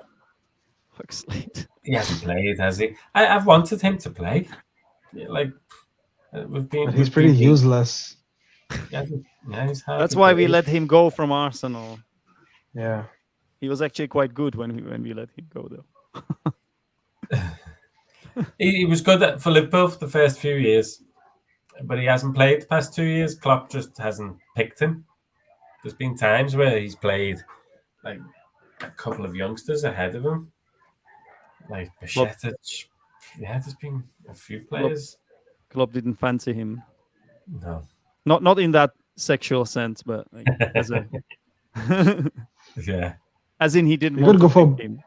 Oxlade. He hasn't played, has he? I've wanted him to play. Yeah, like he's pretty useless. He's That's why we let him go from Arsenal. Yeah. He was actually quite good when we let him go, though. He was good for Liverpool for the first few years. but he hasn't played the past 2 years. Klopp just hasn't picked him. There's been times where he's played like a couple of youngsters ahead of him, like Bajcetic. Yeah, there's been a few players. Klopp didn't fancy him. No, Not in that sexual sense, but like, as a yeah, as in he didn't You want could to go for pick him.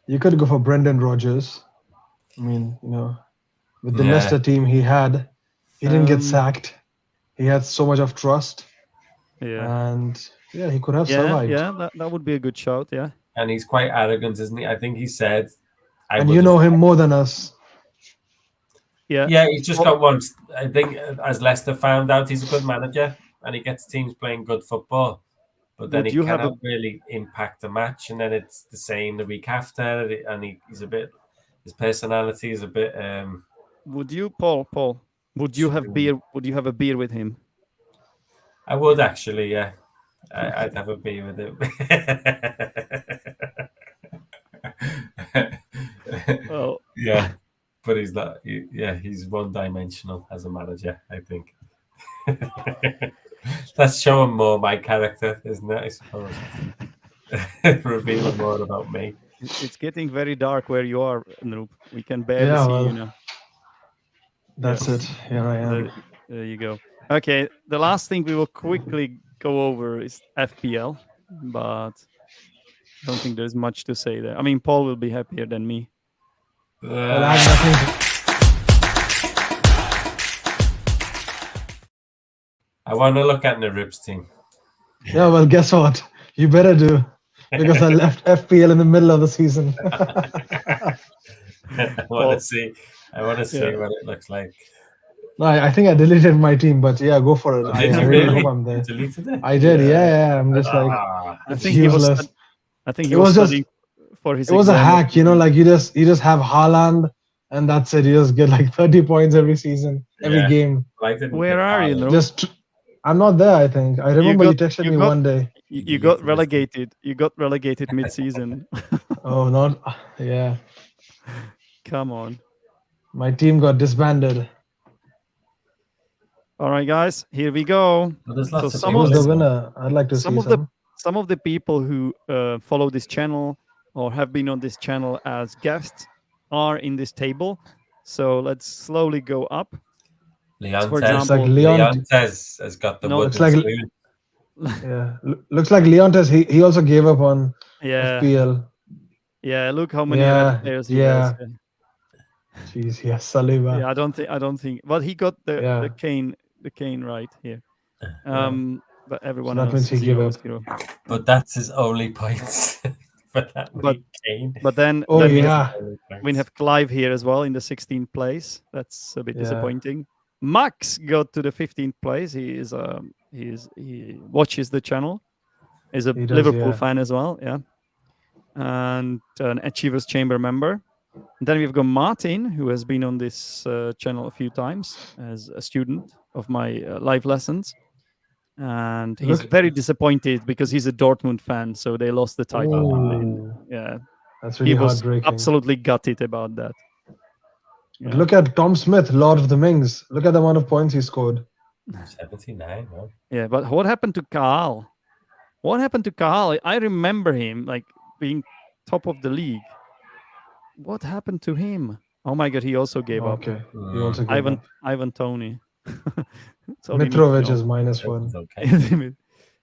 you could go for Brendan Rodgers. I mean, with the Yeah. Leicester team he had, he didn't get Um, sacked. He had so much of trust, Yeah, and yeah, he could have yeah, survived. yeah. That would be a good shout. Yeah, and he's quite arrogant, isn't he? I think he said, "I And would you have know him more than us. yeah. Yeah, he's just Well- got one. I think as Leicester found out, he's a good manager and he gets teams playing good football. But then Would he you have cannot really impact the match, and then it's the same the week after. And he's a bit. His personality is a bit. Would you, Paul? Would you have beer? Would you have a beer with him? I would actually, yeah. I'd have a beer with him. Well, Yeah, but he's not. Yeah, he's one-dimensional as a manager, I think. That's showing more my character, isn't it? I suppose. Revealing more about me. it's getting very dark where you are, Noop. We can barely Yeah, see well, you now. That's it. Here I am. There you go. Okay, the last thing we will quickly go over is FPL, but I don't think there's much to say there. I mean, Paul will be happier than me. Well, I have nothing. I want to look at Narub's team. Yeah, well, guess what? You better do, because I left FPL in the middle of the season. I want to see. I want to see Yeah. what it looks like. No, I think I deleted my team, but yeah, go for it. Did I you really really? hope I'm You there. deleted it? I did, Yeah. yeah. I'm just like, Ah, I it's think he was. useless. I think he It was was just- studying for his. It was a exam. hack, like you just have Haaland, and that's it. You just get like 30 points every season, every Yeah. game. I didn't Where pick are you, Haaland. Noop? Just, I'm not there. I think I remember you texted me got- one day. You You got deleted his relegated. You got relegated mid-season. Oh, not yeah. Come on. My team got disbanded. All right, guys, here we go. But there's lots of some people Who's the listening. winner? I'd like to Some see of the some. some of the people who follow this channel or have been on this channel as guests are in this table. So let's slowly go up. Leontes, For example, It's like Leontes has got the No, wooden it's like- spoon. Yeah, looks like Leontes. He also gave up on Yeah, FPL. yeah. Look how many Yeah, red players he has. Jeez, yes, Saliba. Yeah, I don't think. But he got the Yeah. Kane right here. But everyone that else means he gave 0, up. 0. But that's his only points for that But- week, Kane. But then, Oh then yeah, we have Clive here as well in the 16th place. That's a bit Yeah. disappointing. Max got to the 15th place. He watches the channel. He's a He does, Liverpool yeah. fan as well. Yeah, and an Achievers Chamber member. And then we've got Martin, who has been on this channel a few times as a student of my live lessons. And he's Look- very disappointed because he's a Dortmund fan, so they lost the title. Ooh, Yeah, that's he really was heartbreaking. absolutely gutted about that. But Yeah. look at Tom Smith, Lord of the Mings. Look at the amount of points he scored. 79, well. Yeah, but what happened to Kaal? What happened to Kaal? I remember him like being top of the league. What happened to him? Oh my god, he also gave up. Okay, he also gave Ivan up. Ivan Tony. That's all you need to Mitrovic know. is -1. It's okay.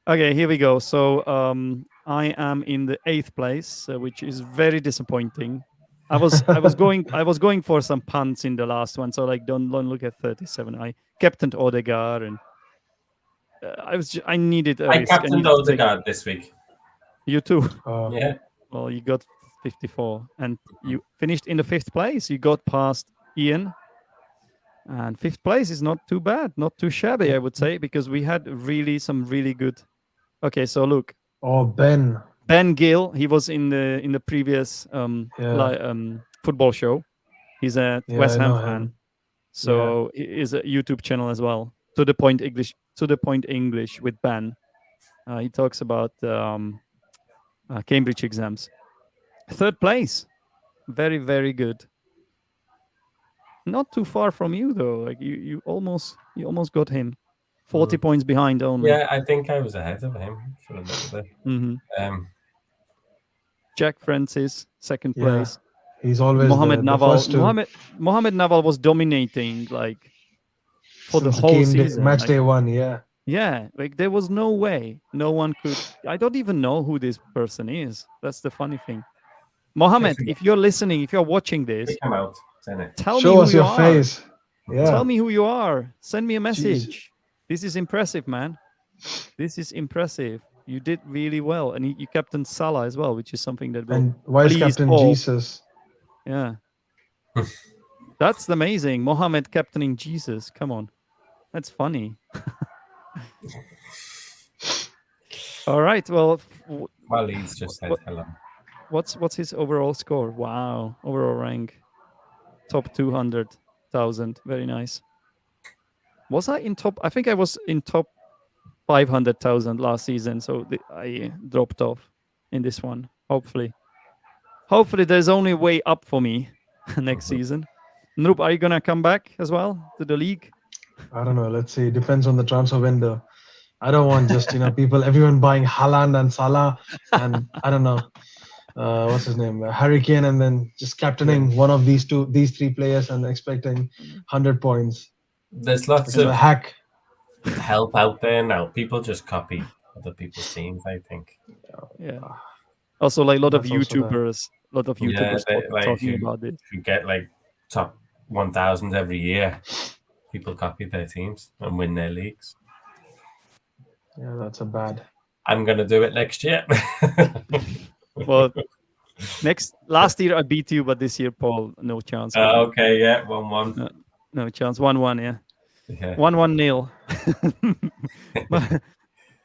Okay, here we go. So I am in the 8th place, which is very disappointing. I was going for some punts in the last one, so like don't look at 37. I captained Odegaard, and I needed a I risk. I captained needed to take- Odegaard this week. You too. Yeah. Well, you got 54, and you finished in the 5th place. You got past Ian, and 5th place is not too bad, not too shabby, I would say, because we had some really good. Okay, so look, Oh, Ben Gill, he was in the previous Yeah. football show. He's a Yeah, West I Ham know fan, him. so he is a YouTube channel as well. To the point English with Ben. He talks about Cambridge exams. 3rd place, very very good. not too far from you though. Like you almost got him. 40 points behind only. Yeah, I think I was ahead of him for a little bit. Jack Francis, second Yeah, place. he's always Mohamed the Naval. first to Mohamed Naval was dominating like for the since whole game day, season. match Like, day one. Yeah, yeah, like there was no way no one could. I don't even know who this person is. That's the funny thing. Mohamed, if you're listening, if you're watching this, Come out, Zdenek. tell me show who us you your are. face. Yeah, Tell me who you are. Send me a Jeez. message. This is impressive, man. This is impressive. You did really well, and you captained Salah as well, which is something that will And vice please captain Paul. Jesus. Yeah, that's amazing. Mohammed captaining Jesus. Come on, that's funny. All right. Well, My leads just said hello. what's his overall score? Wow, overall rank, top 200,000. Very nice. Was I in top? I think I was in top 500,000 last season, so I dropped off in this one. Hopefully there's only way up for me next season. Noop, are you gonna come back as well to the league? I don't know. Let's see. Depends on the transfer window. I don't want just everyone buying Haaland and Salah, and I don't know what's his name, Harry Kane, and then just captaining one of these three players and expecting 100 points. There's lots Because of a hack. help out there now. People just copy other people's teams, I think. Yeah. Also, like a lot of That's also that. YouTubers, talking about this. If you get like top 1,000 every year, people copy their teams and win their leagues. Yeah, that's a bad. I'm gonna do it next year. Well, last year I beat you, but this year, Paul, no chance. Okay, yeah, 1-1. No chance. 1-1, yeah. Yeah. 1-1 nil.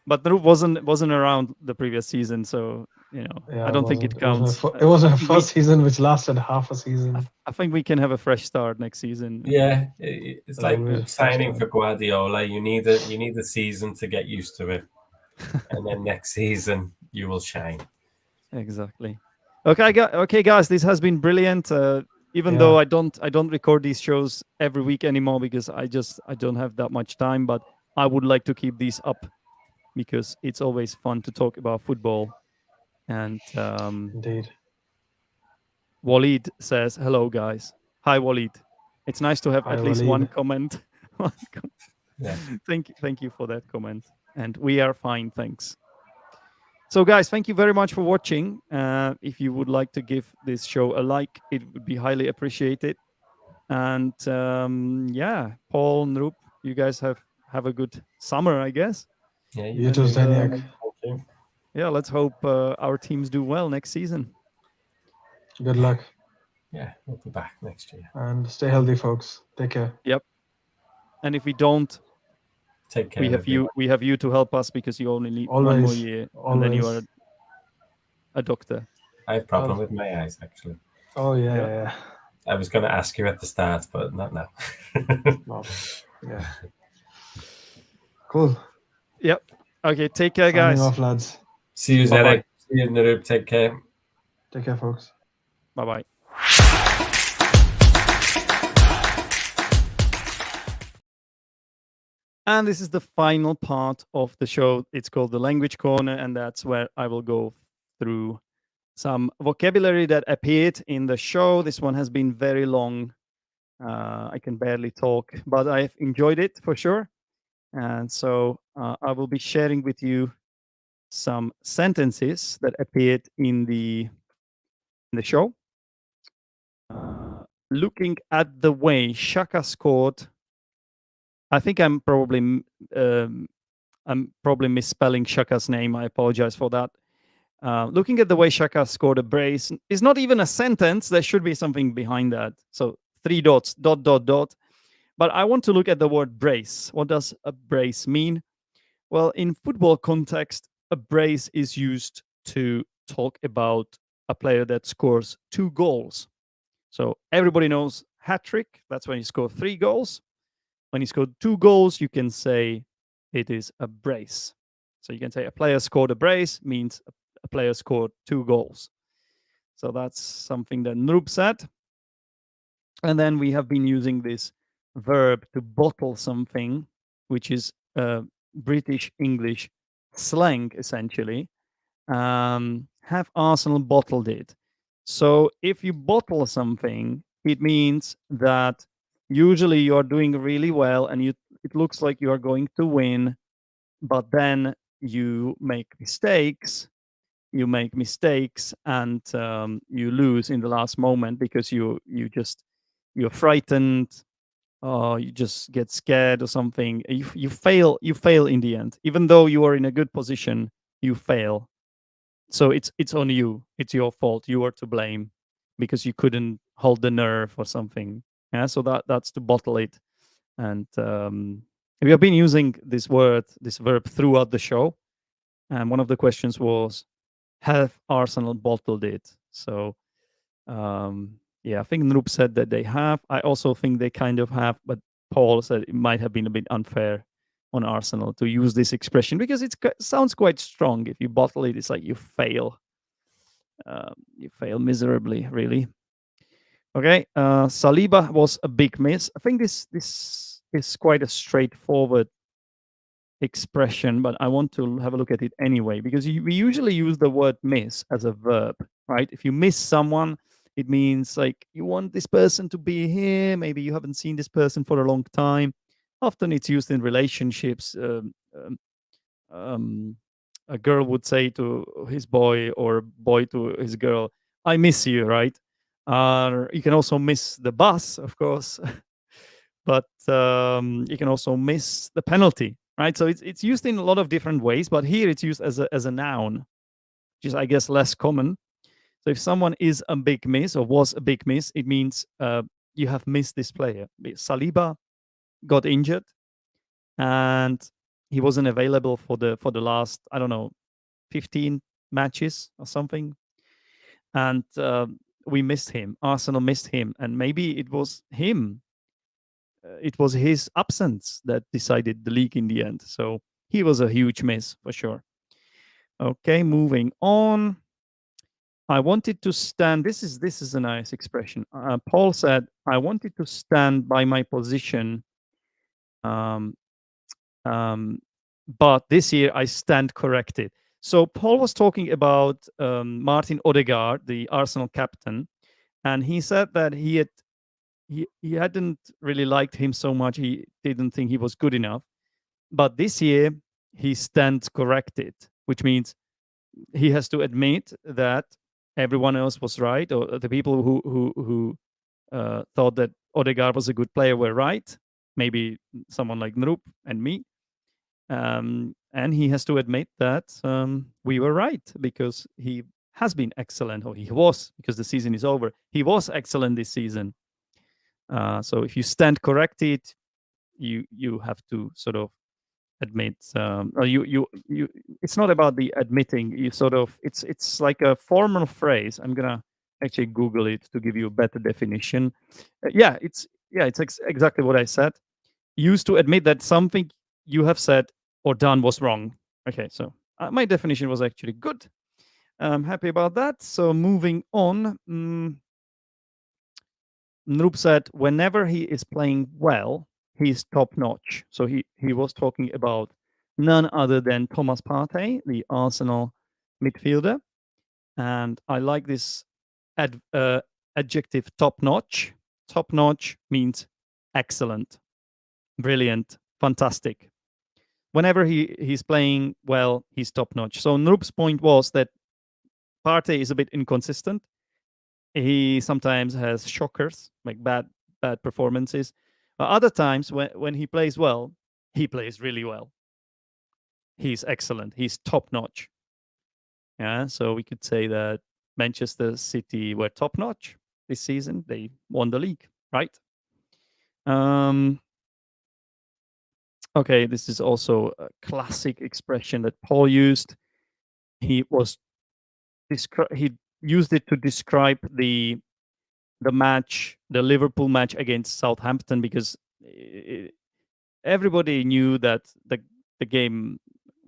But Noop wasn't around the previous season, so I don't think it counts. It was a first season which lasted half a season. I think we can have a fresh start next season. Yeah, it's like signing for Guardiola. You need a season to get used to it, and then next season you will shine. Exactly. Okay, guys, this has been brilliant. Even though I don't record these shows every week anymore because I don't have that much time, but I would like to keep these up because it's always fun to talk about football. And indeed, Walid says, "Hello, guys. Hi, Walid. It's nice to have at least one comment." Yeah. Thank you for that comment. And we are fine, thanks. So, guys, thank you very much for watching. If you would like to give this show a like, it would be highly appreciated. And Paul, Noop, you guys have a good summer, I guess. Yeah, you too, Zdenek. Yeah, let's hope our teams do well next season. Good luck. Yeah, we'll be back next year. And stay healthy, folks. Take care. Yep. And if we don't, take care. We have you to help us because you only need one more year, and then you are a doctor. I have a problem with my eyes, actually. Oh yeah. I was going to ask you at the start, but not now. Yeah. Cool. Yep. Okay. Take care, guys. Signing off, lads. See you, Zdenek. See you, Narup. Take care. Take care, folks. Bye-bye. And this is the final part of the show. It's called the Language Corner, and that's where I will go through some vocabulary that appeared in the show. This one has been very long. I can barely talk, but I've enjoyed it for sure. And so I will be sharing with you some sentences that appeared in the show. Looking at the way Shaka scored, I think I'm probably misspelling Shaka's name. I apologize for that. Looking at the way Shaka scored a brace is not even a sentence. There should be something behind that. So 3 dots, ... But I want to look at the word brace. What does a brace mean? Well, in football context, a brace is used to talk about a player that scores 2 goals. So everybody knows hat trick. That's when you score 3 goals. When you score 2 goals, you can say it is a brace. So you can say a player scored a brace means a player scored 2 goals. So that's something that Noop said. And then we have been using this verb to bottle something, which is British English slang, essentially. Have Arsenal bottled it? So if you bottle something, it means that usually you are doing really well and it looks like you are going to win, but then you make mistakes. And you lose in the last moment because you're frightened, or you just get scared or something. You fail in the end, even though you are in a good position. You fail, so it's on you. It's your fault. You are to blame because you couldn't hold the nerve or something. Yeah, so that's to bottle it. And we have been using this verb throughout the show. And one of the questions was, have Arsenal bottled it? So yeah, I think Noop said that they have. I also think they kind of have, but Paul said it might have been a bit unfair on Arsenal to use this expression because it sounds quite strong. If you bottle it, it's like you fail. You fail miserably, really. Okay, Saliba was a big miss. I think this is quite a straightforward expression, but I want to have a look at it anyway because we usually use the word miss as a verb, right? If you miss someone, it means like you want this person to be here. Maybe you haven't seen this person for a long time. Often it's used in relationships. A girl would say to his boy, or boy to his girl, "I miss you," right? You can also miss the bus, of course, but you can also miss the penalty, right? So it's used in a lot of different ways, but here it's used as a noun, which is, I guess, less common. So if someone is a big miss or was a big miss, it means you have missed this player. Saliba got injured, and he wasn't available for the last, I don't know, 15 matches or something, and we missed him. Arsenal missed him, and maybe it was him. It was his absence that decided the league in the end. So he was a huge miss for sure. Okay, moving on. I wanted to stand. This is a nice expression. Paul said, "I wanted to stand by my position, um, but this year I stand corrected." So Paul was talking about Martin Odegaard, the Arsenal captain, and he said that he hadn't really liked him so much. He didn't think he was good enough. But this year he stands corrected, which means he has to admit that everyone else was right, or the people who thought that Odegaard was a good player were right. Maybe someone like Nrup and me. And he has to admit that we were right, because he has been excellent, or he was, because the season is over. He was excellent this season. So if you stand corrected, you have to sort of admit, or you it's not about the admitting. You sort of, it's like a formal phrase. I'm gonna actually Google it to give you a better definition. It's exactly what I said. Used to admit that something you have said or done was wrong. Okay, so my definition was actually good. I'm happy about that. So moving on. Noop said whenever he is playing well, he's top notch. So he was talking about none other than Thomas Partey, the Arsenal midfielder. And I like this adjective, top notch. Top notch means excellent, brilliant, fantastic. Whenever he's playing well, he's top notch. So Noop's point was that Partey is a bit inconsistent. He sometimes has shockers, like bad performances. But other times when he plays well, he plays really well. He's excellent. He's top notch. Yeah, so we could say that Manchester City were top notch this season. They won the league, right? Okay, this is also a classic expression that Paul used. He used it to describe the match, the Liverpool match against Southampton, because everybody knew that the game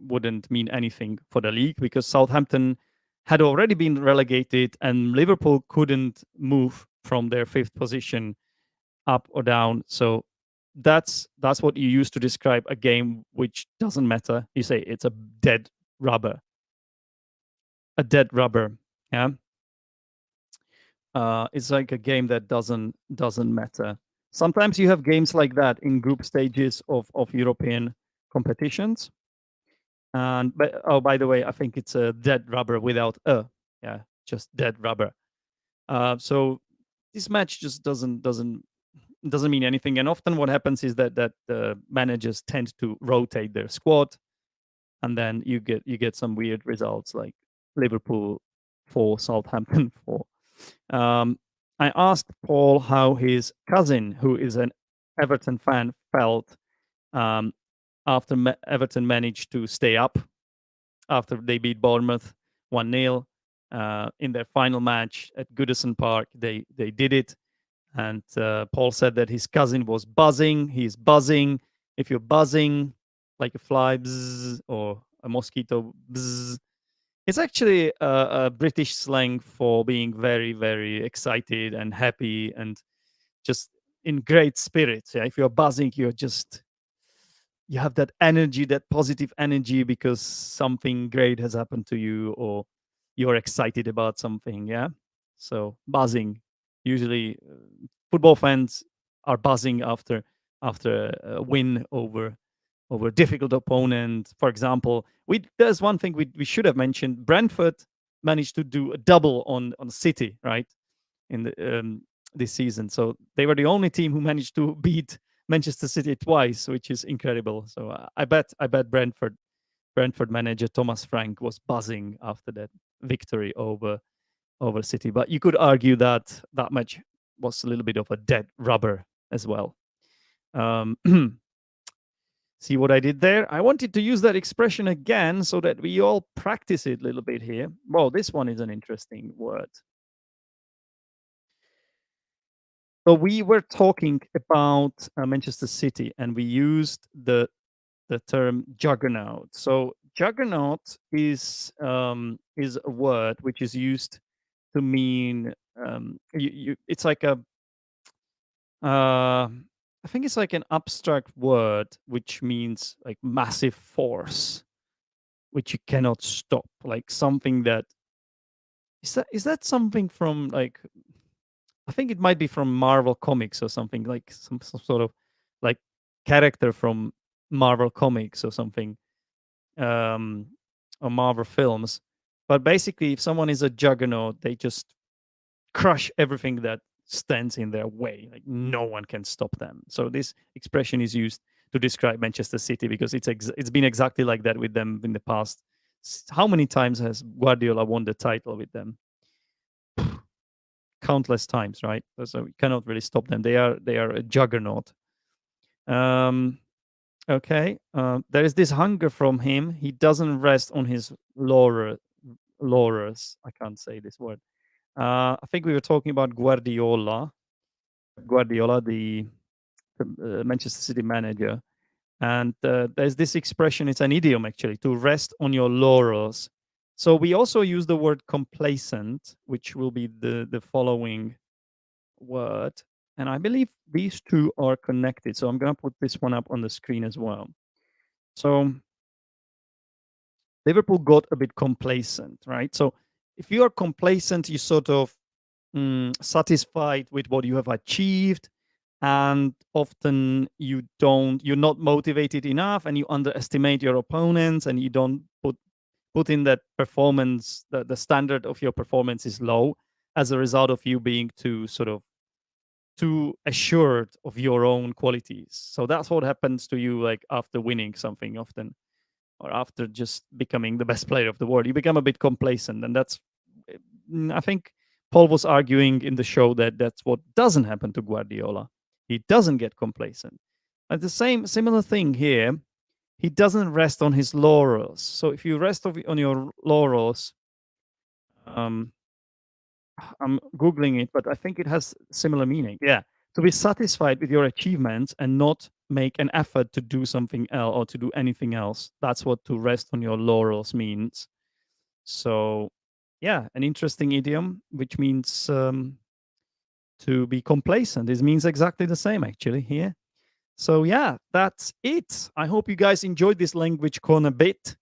wouldn't mean anything for the league, because Southampton had already been relegated and Liverpool couldn't move from their 5th position up or down. So that's what you use to describe a game which doesn't matter. You say it's a dead rubber. A dead rubber. Yeah. It's like a game that doesn't matter. Sometimes you have games like that in group stages of European competitions. And but oh, by the way, I think it's a dead rubber without a. Yeah, just dead rubber. So this match just doesn't mean anything. And often what happens is that managers tend to rotate their squad, and then you get some weird results like Liverpool 4, Southampton 4. I asked Paul how his cousin, who is an Everton fan, felt after Everton managed to stay up after they beat Bournemouth 1-0 in their final match at Goodison Park. They did it, and Paul said that his cousin was buzzing. He's buzzing. If you're buzzing like a fly, bzz, or a mosquito, bzz, it's actually a British slang for being very, very excited and happy and just in great spirits. Yeah? If you're buzzing, you have that energy, that positive energy, because something great has happened to you or you're excited about something. Yeah. So buzzing. Usually, football fans are buzzing after a win over a difficult opponent. For example, there's one thing we should have mentioned. Brentford managed to do a double on City, right, in the this season. So they were the only team who managed to beat Manchester City twice, which is incredible. So I bet Brentford manager Thomas Frank was buzzing after that victory over City. But you could argue that match was a little bit of a dead rubber as well. See what I did there? I wanted to use that expression again so that we all practice it a little bit here. Well, this one is an interesting word. So we were talking about Manchester City, and we used the term juggernaut. So juggernaut is a word which is used to mean it's like a I think it's like an abstract word which means like massive force, which you cannot stop, like something that is that something from like I think it might be from Marvel Comics or something, like some sort of like character from Marvel Comics or something, or Marvel films. But basically, if someone is a juggernaut, they just crush everything that stands in their way. Like no one can stop them. So this expression is used to describe Manchester City because it's been exactly like that with them in the past. How many times has Guardiola won the title with them? Countless times, right? So we cannot really stop them. They are a juggernaut. Okay. There is this hunger from him. He doesn't rest on his laurels. I can't say this word. I think we were talking about Guardiola, the Manchester City manager. And there's this expression, it's an idiom actually, to rest on your laurels. So we also use the word complacent, which will be the following word. And I believe these two are connected. So I'm going to put this one up on the screen as well. So Liverpool got a bit complacent, right? So if you are complacent, you sort of satisfied with what you have achieved, and often you're not motivated enough, and you underestimate your opponents, and you don't put in that performance. The standard of your performance is low as a result of you being too assured of your own qualities. So that's what happens to you, like after winning something often, or after just becoming the best player of the world, you become a bit complacent. And that's, I think Paul was arguing in the show that that's what doesn't happen to Guardiola. He doesn't get complacent. But the similar thing here, he doesn't rest on his laurels. So if you rest on your laurels, I'm Googling it, but I think it has similar meaning. Yeah. To be satisfied with your achievements and not make an effort to do something else or to do anything else. That's what to rest on your laurels means. So, yeah, an interesting idiom, which means to be complacent. This means exactly the same actually here. So yeah, that's it. I hope you guys enjoyed this language corner bit.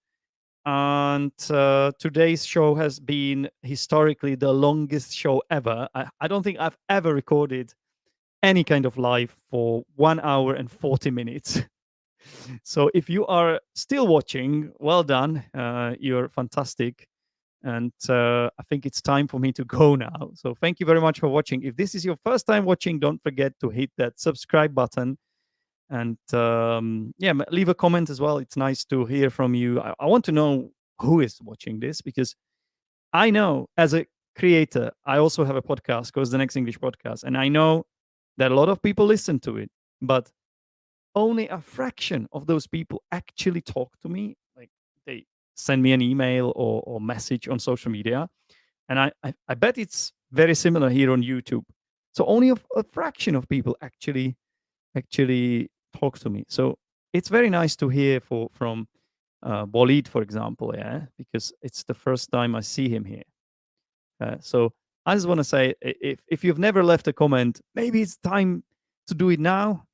And today's show has been historically the longest show ever. I don't think I've ever recorded any kind of live for 1 hour and 40 minutes. So if you are still watching, well done. You're fantastic. And I think it's time for me to go now. So thank you very much for watching. If this is your first time watching, don't forget to hit that subscribe button. And yeah, leave a comment as well. It's nice to hear from you. I want to know who is watching this, because I know as a creator, I also have a podcast called The Next English Podcast. And I know that a lot of people listen to it, but only a fraction of those people actually talk to me. Like they send me an email or message on social media. And I bet it's very similar here on YouTube. So only a fraction of people actually talk to me. So it's very nice to hear from Walid, for example, yeah, because it's the first time I see him here. So I just want to say, if you've never left a comment, maybe it's time to do it now.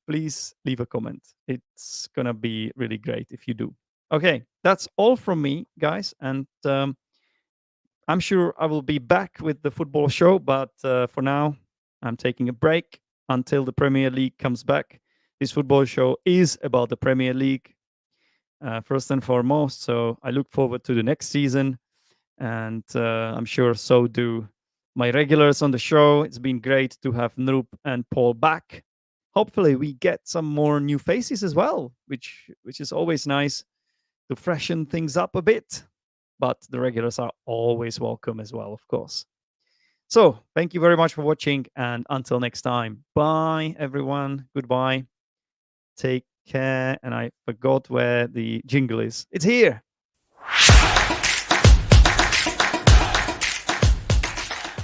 Please leave a comment. It's gonna be really great if you do. Okay, that's all from me, guys, and I'm sure I will be back with the football show, but for now, I'm taking a break until the Premier League comes back. This football show is about the Premier League, first and foremost. So I look forward to the next season, and I'm sure so do my regulars on the show. It's been great to have Noop and Paul back. Hopefully, we get some more new faces as well, which is always nice to freshen things up a bit. But the regulars are always welcome as well, of course. So thank you very much for watching, and until next time, bye everyone. Goodbye. Take care. And I forgot where the jingle is. It's here.